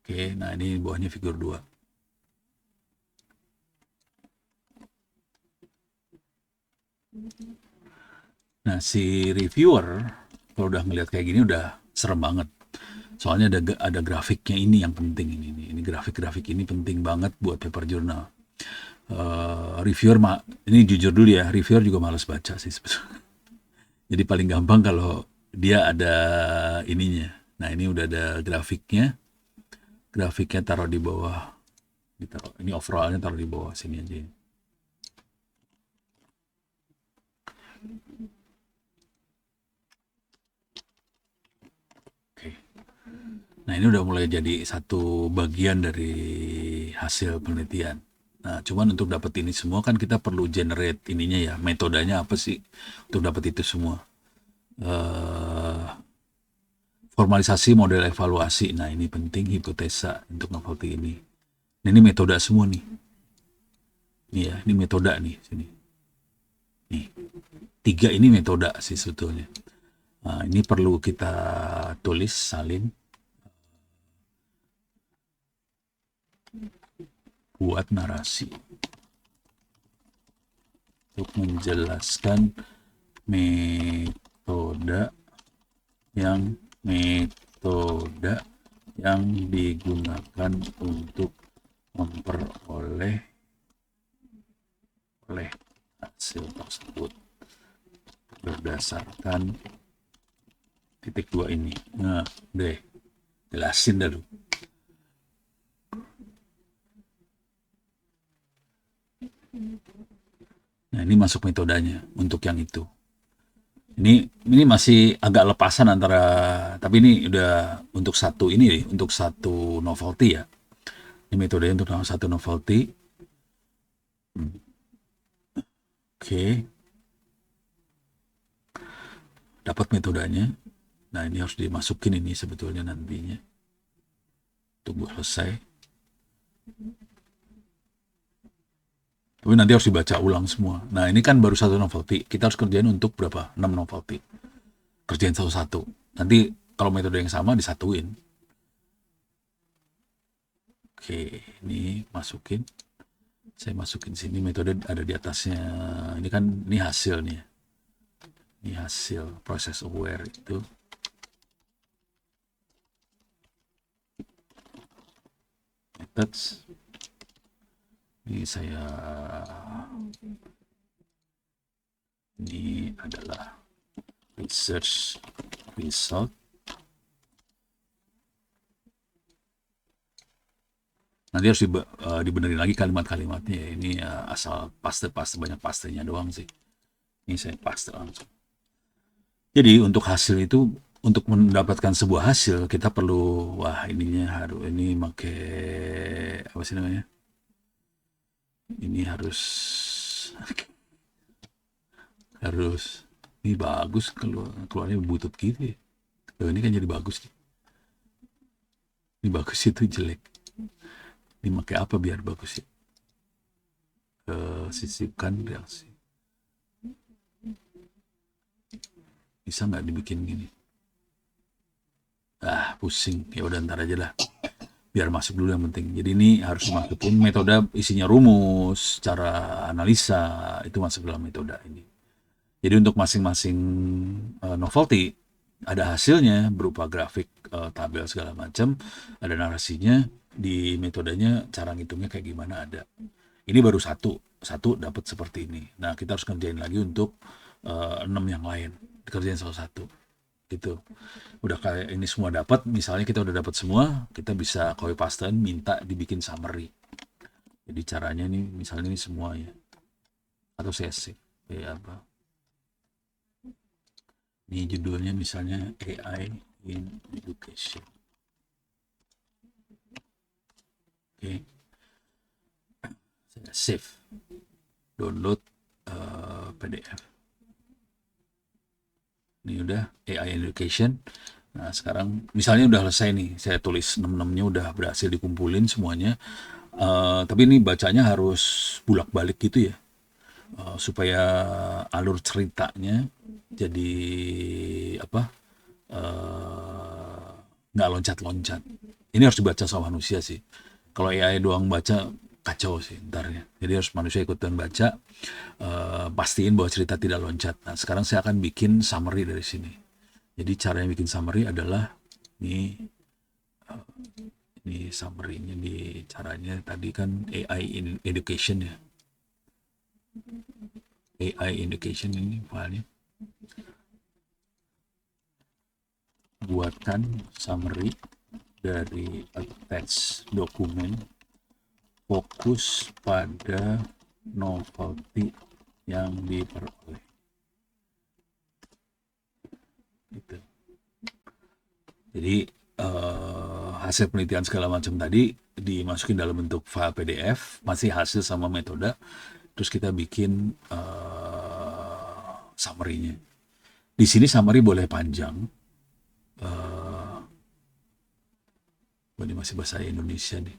Oke, nah ini bawahnya figur 2. Nah, si reviewer kalau udah ngeliat kayak gini udah serem banget. Soalnya ada grafiknya, ini yang penting ini grafik-grafik ini penting banget buat paper jurnal. Reviewer ini jujur dulu ya, reviewer juga malas baca sih sebetulnya. Jadi paling gampang kalau dia ada ininya. Nah, ini udah ada grafiknya. Grafiknya taruh di bawah. Ini overallnya taruh di bawah sini aja. Nah, ini udah mulai jadi satu bagian dari hasil penelitian. Nah, cuman untuk dapat ini semua kan kita perlu generate ininya ya, metodenya apa sih untuk dapat itu semua. Formalisasi model evaluasi. Nah, ini penting, hipotesa untuk novelty ini. Nah, ini metode semua nih. Nih ya, ini metode nih sini. Nih. 3 ini metode sih sebetulnya. Nah, ini perlu kita tulis, salin. Buat narasi untuk menjelaskan metode yang digunakan untuk memperoleh hasil tersebut berdasarkan titik 2 ini. Nah, deh, jelasin dah lu. Nah, ini masuk metodenya untuk yang itu. Ini masih agak lepasan antara, tapi ini udah untuk satu ini, untuk satu novelty ya. Ini metodenya untuk satu novelty. Oke, dapat metodenya. Nah, ini harus dimasukin ini sebetulnya nantinya. Tunggu selesai. Tapi nanti harus dibaca ulang semua. Nah, ini kan baru satu novelty. Kita harus kerjain untuk berapa? 6 novelty. Kerjain satu-satu. Nanti kalau metode yang sama disatuin. Oke, ini masukin. Saya masukin sini, metode ada di atasnya. Ini kan, ini hasil nih. Ini hasil process aware itu. Methods. Ini saya, ini adalah research result. Nanti harus dibenerin lagi kalimat-kalimatnya. Ini asal paste banyak pastenya doang sih. Ini saya paste langsung. Jadi untuk hasil itu, untuk mendapatkan sebuah hasil kita perlu, ininya harus, ini pakai apa sih namanya? Ini harus ini bagus, keluarnya butut gitu ya. Ini kan jadi bagus nih. Ini bagus, itu jelek. Ini pakai apa biar bagus ya? Sisipkan reaksi. Bisa nggak dibikin gini? Pusing. Ya udah, ntar aja lah. Biar masuk dulu yang penting. Jadi ini harus dimasukin metode, isinya rumus, cara analisa, itu masuk dalam metode ini. Jadi untuk masing-masing novelty ada hasilnya berupa grafik, tabel segala macam, ada narasinya, di metodenya cara ngitungnya kayak gimana ada. Ini baru satu dapat seperti ini. Nah, kita harus kerjain lagi untuk 6 yang lain, dikerjain satu-satu gitu. Udah kayak ini semua dapat, misalnya kita udah dapat semua, kita bisa copy pastein, minta dibikin summary. Jadi caranya nih, misalnya ini semua ya, atau CSC kayak apa, ini judulnya misalnya AI in Education. Oke, saya save, download PDF. Ini udah AI in Education. Nah, sekarang misalnya udah selesai nih, saya tulis 6-6-nya udah berhasil dikumpulin semuanya. Tapi ini bacanya harus bulak-balik gitu ya, supaya alur ceritanya jadi apa, nggak loncat-loncat. Ini harus dibaca sama manusia sih. Kalau AI doang baca, kacau sih ntarnya. Jadi harus manusia ikutan baca, pastiin bahwa cerita tidak loncat. Nah, sekarang saya akan bikin summary dari sini. Jadi cara yang bikin summary adalah ini summary-nya, di caranya tadi kan AI in Education ya. AI Education ini filenya. Buatkan summary dari attach dokumen, fokus pada novelty yang diperoleh. Gitu. Jadi hasil penelitian segala macam tadi dimasukin dalam bentuk file PDF, masih hasil sama metode, terus kita bikin summary-nya. Di sini summary boleh panjang. Ini masih bahasa Indonesia nih.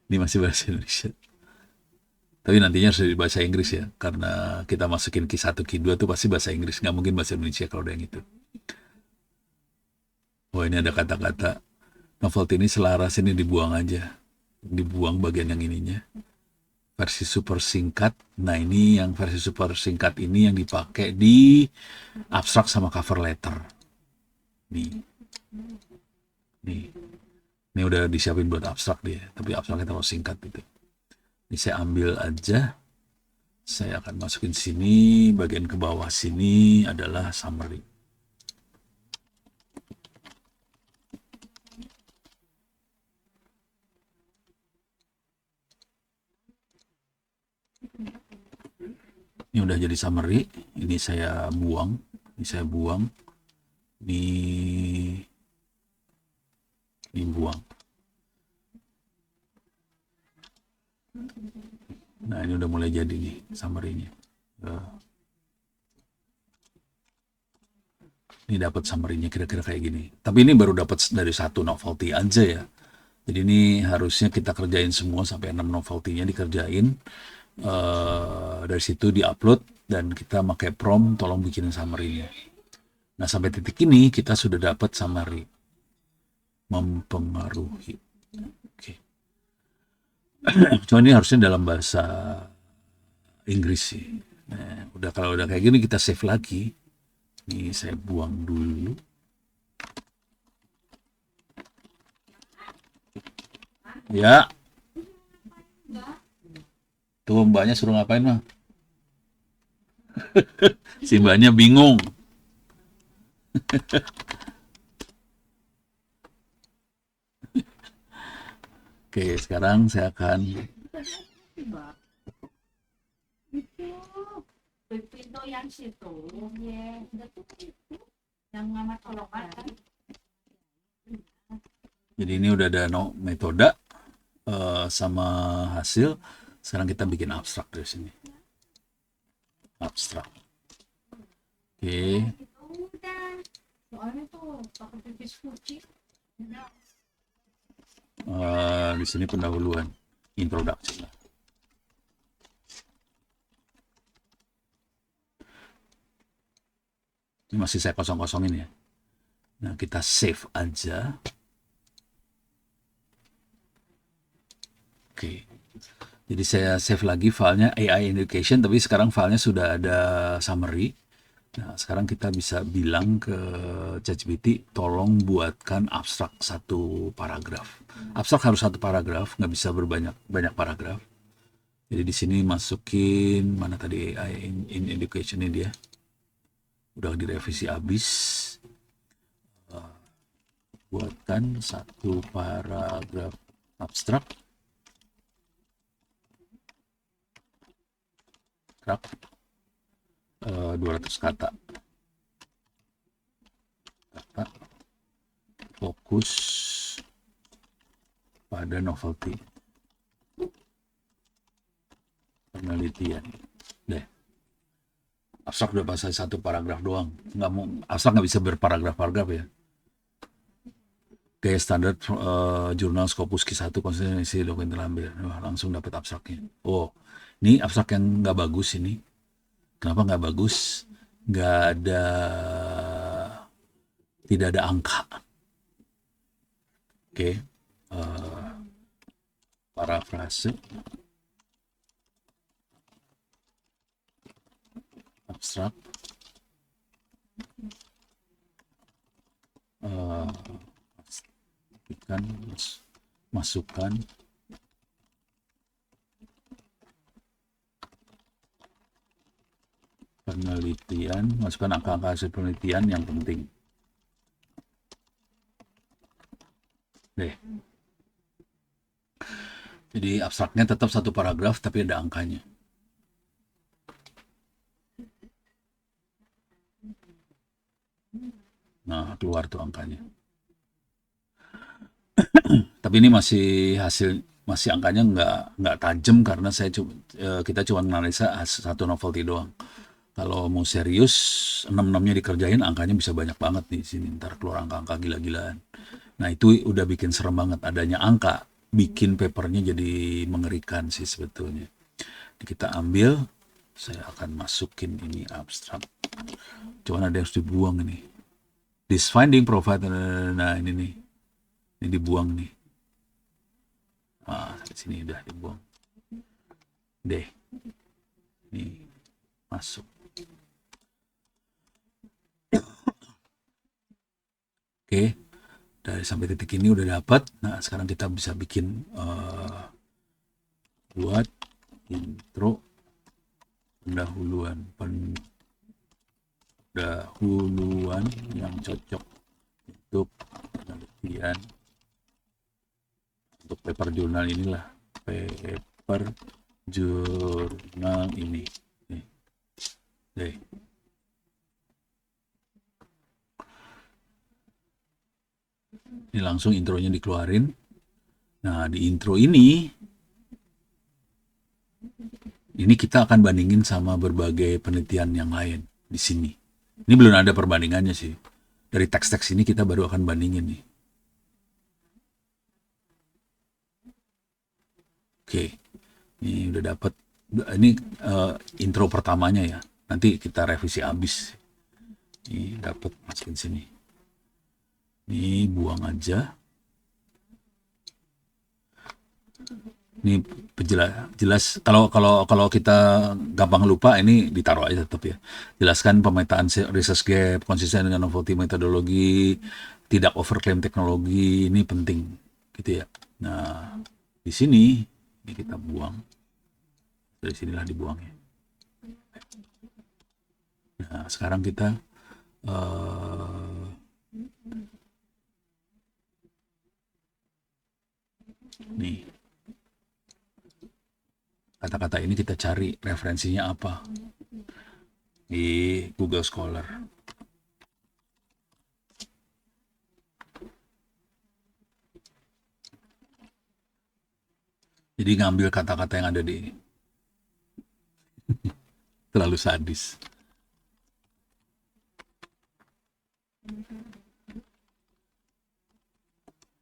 Ini masih bahasa Indonesia. Tapi nantinya harus bahasa Inggris ya, karena kita masukin Q1, Q2 tuh pasti bahasa Inggris, nggak mungkin bahasa Indonesia kalau udah yang itu. Ini ada kata-kata novelty ini selaras, ini dibuang aja. Dibuang bagian yang ininya. Versi super singkat. Nah, ini yang versi super singkat ini yang dipakai di abstrak sama cover letter. Ini udah disiapin buat abstrak dia, tapi abstraknya terlalu singkat gitu. Ini saya ambil aja, Saya akan masukin sini, bagian ke bawah sini adalah summary. Ini udah jadi summary, ini saya buang, ini buang. Nah, ini udah mulai jadi nih summary-nya. Ini dapat summary-nya kira-kira kayak gini. Tapi ini baru dapat dari satu novelty aja ya. Jadi ini harusnya kita kerjain semua sampai 6 novelty-nya dikerjain. Dari situ di-upload dan kita pakai prompt tolong bikin summary-nya. Nah, sampai titik ini kita sudah dapat summary. Mempengaruhi. Oke. Cuma ini harusnya dalam bahasa Inggris sih. Nah, kalau udah kayak gini kita save lagi. Ini saya buang dulu. Ya. Tuh mbaknya suruh ngapain mah? Si mbaknya bingung. Oke, sekarang saya akan Pintu yang situ, ya, yang ngamat colokan kan. Jadi ini udah ada metode sama hasil. Sekarang kita bikin abstrak dari sini. Abstrak. Oke. Soalnya tuh pakai pipis kucing. Di sini pendahuluan, introduction lah. Ini masih saya kosong-kosongin ya. Nah, kita save aja. Oke. Jadi saya save lagi filenya AI Education, tapi sekarang filenya sudah ada summary. Nah, sekarang kita bisa bilang ke ChatGPT, tolong buatkan abstrak satu paragraf. Abstrak harus satu paragraf, nggak bisa banyak paragraf. Jadi di sini masukin mana tadi AI in Education ini dia. Udah direvisi habis. Buatkan satu paragraf abstrak. 200 kata. Fokus pada novelty. Penelitian. Deh. Abstrak udah bahasa satu paragraf doang. Abstrak nggak bisa berparagraf-paragraf ya. Kayak standar jurnal Scopus Q1 konsistensi dokumen terlambat. Langsung dapat abstraknya. Oh, ini abstrak yang nggak bagus ini. Kenapa nggak bagus? Tidak ada angka. Oke. Parafrase. Abstrak. Masukkan penelitian, masukkan angka-angka hasil penelitian yang penting. Deh. Jadi abstraknya tetap satu paragraf tapi ada angkanya. Nah, keluar tuh angkanya. Tapi ini masih angkanya nggak tajam karena kita cuma analisa satu novelty doang. Kalau mau serius 6-6-nya dikerjain angkanya bisa banyak banget di sini, ntar keluar angka-angka gila-gilaan. Nah, itu udah bikin serem banget, adanya angka bikin papernya jadi mengerikan sih sebetulnya. Jadi kita ambil, saya akan masukin ini abstrak. Cuman ada yang harus dibuang ini. This finding provide, nah ini nih. Ini dibuang nih. Di sini udah dibuang. Deh. Nih masuk. Oke. Dari sampai titik ini udah dapat. Nah, sekarang kita bisa bikin buat intro pendahuluan yang cocok untuk penelitian untuk paper jurnal inilah, paper jurnal ini nih, deh. Ini langsung intronya dikeluarin. Nah, di intro ini kita akan bandingin sama berbagai penelitian yang lain di sini. Ini belum ada perbandingannya sih. Dari teks-teks ini kita baru akan bandingin nih. Oke, ini udah dapat. Ini intro pertamanya ya. Nanti kita revisi habis. Ini dapat, masukin sini. Ini buang aja. Ini jelas kalau kita gampang lupa, ini ditaruh aja tetap ya. Jelaskan pemetaan research gap konsisten dengan novelty metodologi, tidak overclaim teknologi, ini penting gitu ya. Nah, di sini ini kita buang. Dari sinilah dibuangnya. Nah, sekarang kita nih, kata-kata ini kita cari referensinya apa di Google Scholar. Jadi ngambil kata-kata yang ada di terlalu sadis.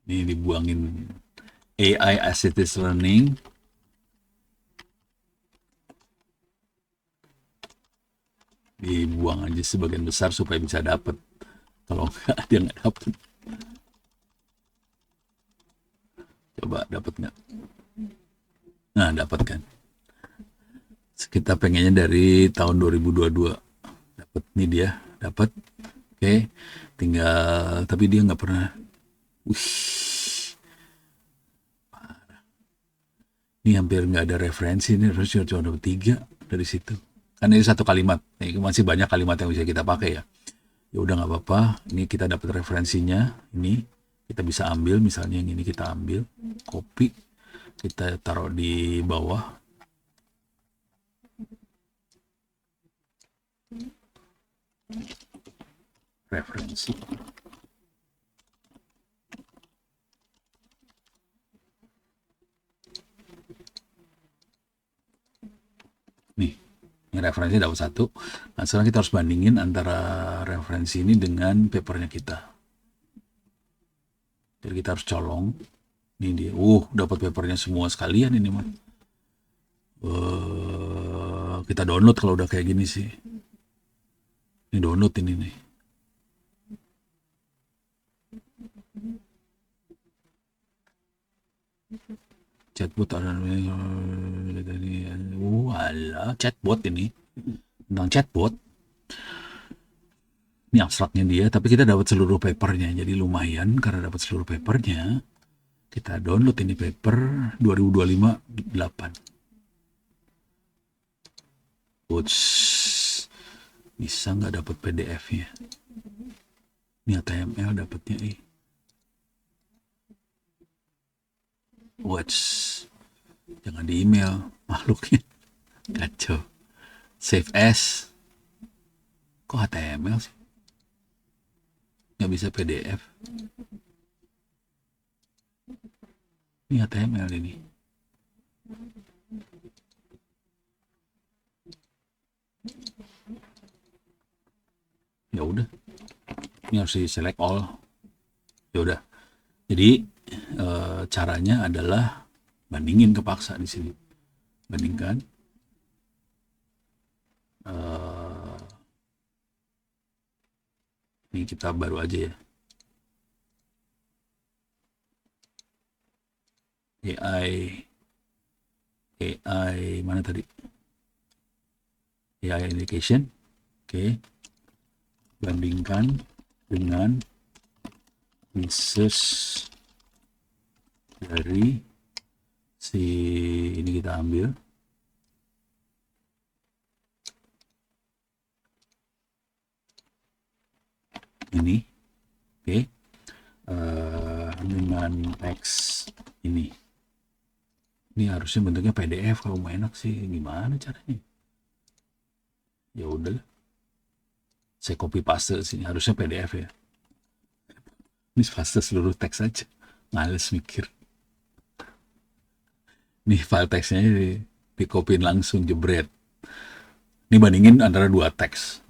Ini dibuangin AI assisted learning. Dibuang aja sebagian besar supaya bisa dapat. Kalau nggak, dia nggak dapat. Coba dapat nggak? Nah, dapat kan? Kita pengennya dari tahun 2022. Dapat nih dia, dapat. Oke, tinggal, tapi dia nggak pernah. Ini hampir nggak ada referensi, ini harus cuma dapat 3 dari situ. Kan ini satu kalimat, ini masih banyak kalimat yang bisa kita pakai ya. Ya udah nggak apa-apa, ini kita dapat referensinya, ini kita bisa ambil, misalnya yang ini kita ambil, copy, kita taruh di bawah. Referensi. Nih, ini referensi dapat 1. Nah, sekarang kita harus bandingin antara referensi ini dengan papernya kita. Jadi kita harus colong. Ini dia. Dapat papernya semua sekalian ini mah. Kita download kalau udah kayak gini sih. Ini download ini nih. Chatbot ada alah, chatbot ini. Tentang chatbot. Ini abstraknya dia, tapi kita dapat seluruh papernya. Jadi lumayan karena dapat seluruh papernya. Kita download ini paper 2025-8. Bisa nggak dapat PDF-nya? Ini HTML dapatnya jangan di email makhluknya, kacau. Save as, kok HTML sih? Nggak bisa PDF. Ini HTML ini. Ya udah, ini harus di select all. Ya udah. Jadi caranya adalah bandingin kepaksa di sini. Bandingkan. Ini kita baru aja ya. AI mana tadi? AI education. Oke. Bandingkan dengan research dari si ini, kita ambil ini, oke, dengan teks ini. Ini harusnya bentuknya PDF, kalau mau enak sih gimana caranya? Ya udah, saya copy paste sini, harusnya PDF ya. Ini paste seluruh teks aja, males mikir. Nih file teksnya di copyin langsung, jebret. Ini bandingin antara dua teks.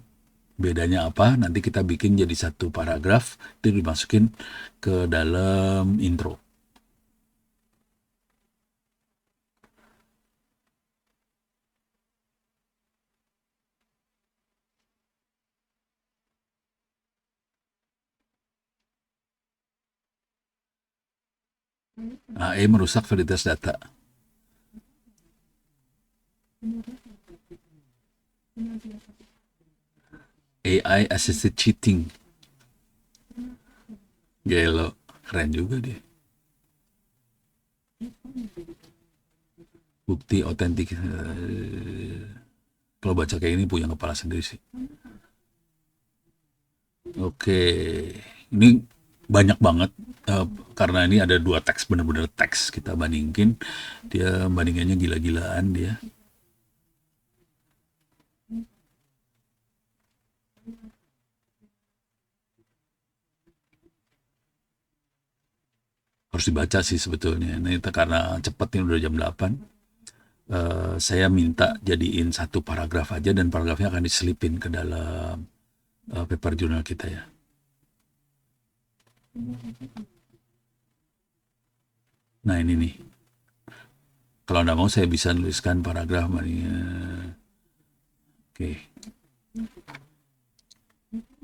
Bedanya apa? Nanti kita bikin jadi satu paragraf, itu dimasukin ke dalam intro. Nah, merusak validitas data. AI assisted cheating. Gelo, keren juga dia. Bukti otentik. Kalau baca kayak ini punya kepala sendiri sih. Oke, ini banyak banget karena ini ada dua teks, bener-bener teks kita bandingin. Dia bandingannya gila-gilaan dia. Harus dibaca sih sebetulnya. Ini karena cepet, ini udah jam 8. Saya minta jadiin satu paragraf aja, dan paragrafnya akan diselipin ke dalam paper jurnal kita ya. Nah ini nih, kalau nggak mau saya bisa nuliskan paragraf. Oke,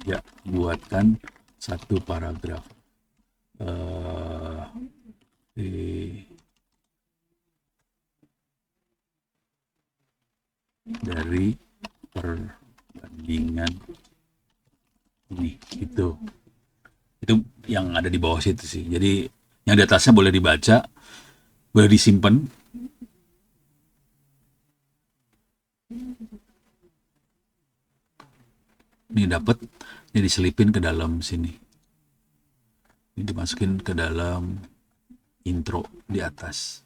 ya, buatkan satu paragraf dari perbandingan ini, itu yang ada di bawah situ sih. Jadi yang di atasnya boleh dibaca, boleh disimpan. Ini dapat, ini diselipin ke dalam sini, ini dimasukin ke dalam intro di atas.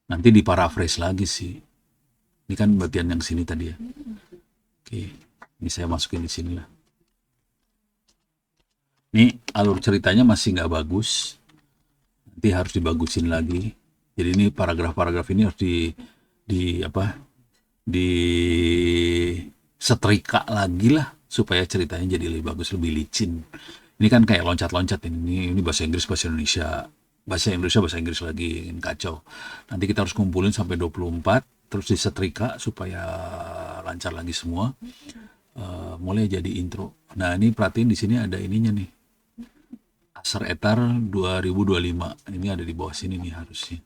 Nanti diparaphrase lagi sih. Ini kan bagian yang sini tadi ya. Oke, ini saya masukin di sini lah. Ini alur ceritanya masih nggak bagus, nanti harus dibagusin lagi. Jadi ini paragraf-paragraf ini harus di setrika lagi lah, supaya ceritanya jadi lebih bagus, lebih licin. Ini kan kayak loncat-loncat ini bahasa Inggris, bahasa Indonesia, bahasa Indonesia, bahasa Inggris lagi, kacau. Nanti kita harus kumpulin sampai 24, terus disetrika supaya lancar lagi semua. Mulai jadi intro. Nah ini perhatiin di sini ada ininya nih, Acer Etar 2025. Ini ada di bawah sini nih harusnya.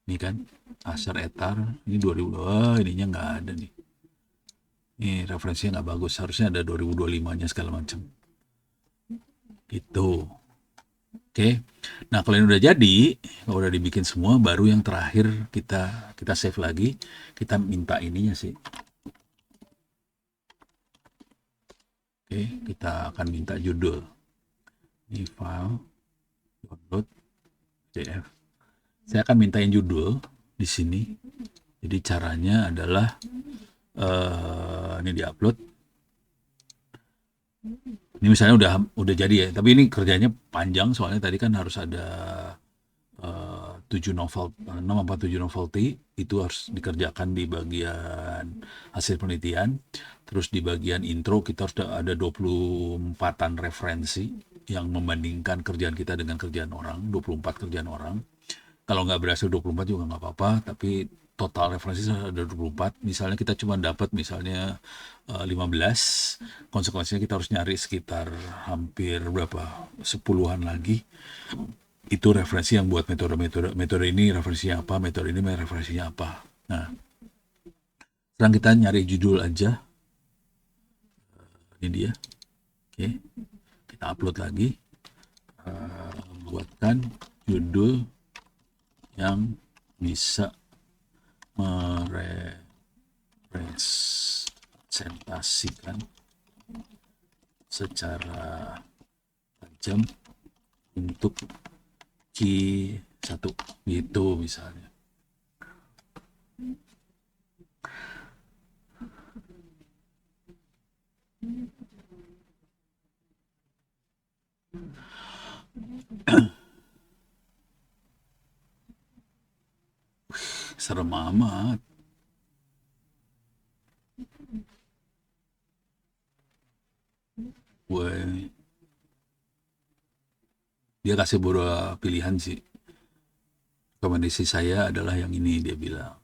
Ini kan Acer Etar ini 2002, ininya nggak ada nih. Ini referensinya nggak bagus, harusnya ada 2025-nya segala macam. Gitu. Oke. Nah, kalau ini udah jadi, kalau udah dibikin semua, baru yang terakhir kita save lagi, kita minta ininya sih. Oke, kita akan minta judul. Ini file download PDF. Saya akan mintain judul di sini. Jadi caranya adalah ini diupload. Ini misalnya udah jadi ya, tapi ini kerjanya panjang soalnya tadi kan harus ada 6 apa 7 novelty, itu harus dikerjakan di bagian hasil penelitian. Terus di bagian intro kita harus ada 24-an referensi yang membandingkan kerjaan kita dengan kerjaan orang, 24 kerjaan orang. Kalau nggak berhasil 24 juga nggak apa-apa, tapi total referensi ada 24. Misalnya kita cuma dapat misalnya 15, konsekuensinya kita harus nyari sekitar hampir berapa, 10-an lagi. Itu referensi yang buat metode ini referensinya apa, metode ini referensinya apa. Nah, sekarang kita nyari judul aja. Ini dia. Oke, kita upload lagi. Buatkan judul yang bisa merepresentasikan secara tajam untuk Q1 gitu misalnya. Serem amat. Gue dia kasih beberapa pilihan sih. Rekomendasi saya adalah yang ini, dia bilang.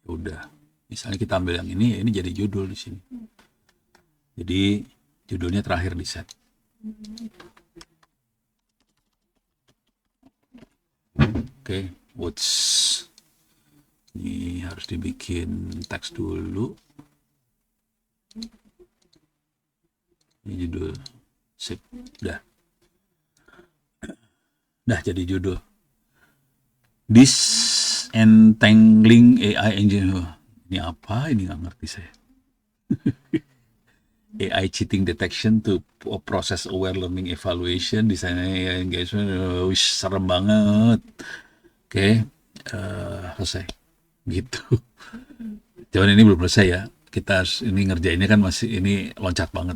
Udah, misalnya kita ambil yang ini jadi judul di sini. Jadi judulnya terakhir di set. Oke, what's ini harus dibikin teks dulu. Ini judul, sip, dah jadi judul. Disentangling AI Engine. Ini apa? Ini nggak ngerti saya. AI cheating detection to process aware learning evaluation, design AI engagement. Wish, serem banget. Oke, selesai. Gitu. Cuman ini belum selesai ya. Kita ini ngerjainnya kan masih ini loncat banget.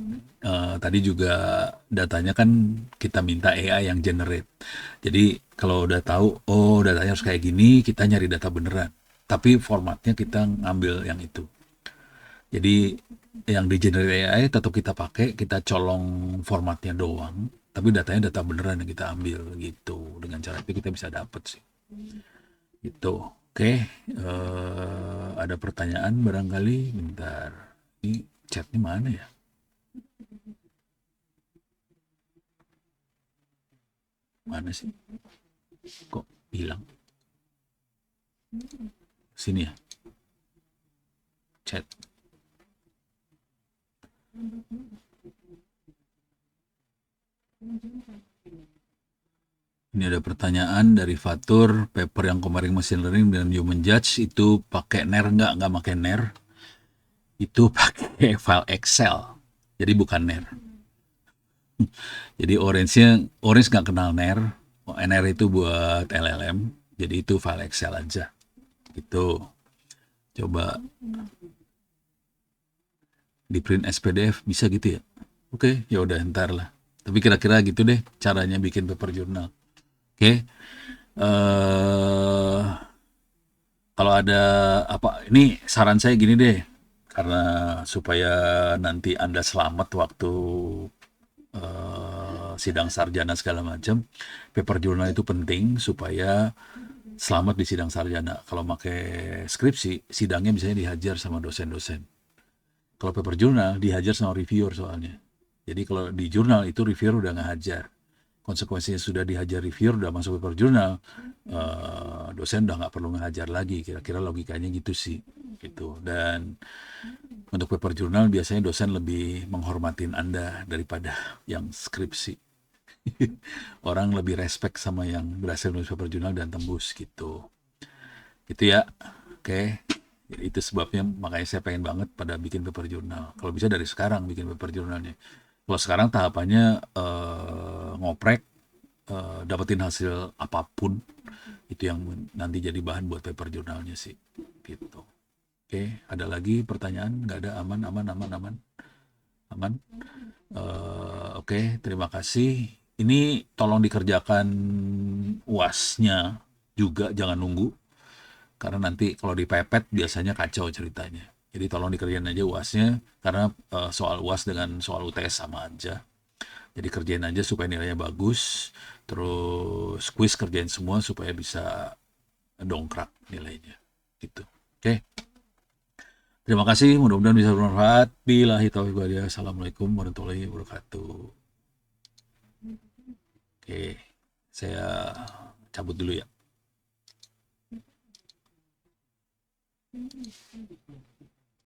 Tadi juga datanya kan kita minta AI yang generate. Jadi kalau udah tahu, oh datanya harus kayak gini, kita nyari data beneran. Tapi formatnya kita ngambil yang itu. Jadi yang di generate AI tetap kita pakai, kita colong formatnya doang. Tapi datanya data beneran yang kita ambil gitu. Dengan cara itu kita bisa dapet sih. Gitu. Oke, ada pertanyaan barangkali? Bentar. Ini chatnya mana ya? Mana sih? Kok hilang? Sini ya? Chat. Ini ada pertanyaan dari Fatur, paper yang kemarin machine learning dan human judge itu pakai NER nggak pakai NER. Itu pakai file Excel. Jadi bukan NER. Jadi Orange nggak kenal NER. NER itu buat LLM. Jadi itu file Excel aja. Itu coba di print SPDF bisa gitu ya. Oke, ya udah ntar lah. Tapi kira-kira gitu deh caranya bikin paper jurnal. Oke. Kalau ada apa, ini saran saya gini deh, karena supaya nanti Anda selamat waktu sidang sarjana segala macam, paper jurnal itu penting supaya selamat di sidang sarjana. Kalau pakai skripsi, sidangnya misalnya dihajar sama dosen-dosen. Kalau paper jurnal dihajar sama reviewer soalnya. Jadi kalau di jurnal itu reviewer udah ngajar. Konsekuensinya sudah dihajar reviewer, udah masuk paper jurnal, dosen udah nggak perlu ngajar lagi. Kira-kira logikanya gitu sih. Gitu. Dan untuk paper jurnal biasanya dosen lebih menghormatin Anda daripada yang skripsi. Orang lebih respect sama yang berhasil nulis paper jurnal dan tembus gitu. Gitu ya. Oke. Jadi itu sebabnya makanya saya pengen banget pada bikin paper jurnal. Kalau bisa dari sekarang bikin paper jurnalnya. Kalau sekarang tahapannya ngoprek, dapetin hasil apapun, itu yang nanti jadi bahan buat paper jurnalnya sih. Gitu. Oke, ada lagi pertanyaan? Nggak ada, aman, aman, aman, aman. Aman. Oke, terima kasih. Ini tolong dikerjakan UAS-nya juga, jangan nunggu. Karena nanti kalau dipepet biasanya kacau ceritanya. Jadi tolong dikerjain aja UAS-nya, karena soal UAS dengan soal UTS sama aja. Jadi kerjain aja supaya nilainya bagus, terus kuis kerjain semua supaya bisa dongkrak nilainya. Gitu. Oke. Terima kasih, mudah-mudahan bisa bermanfaat. Billahi taufiq wal hidayah. Assalamualaikum warahmatullahi wabarakatuh. Oke, saya cabut dulu ya.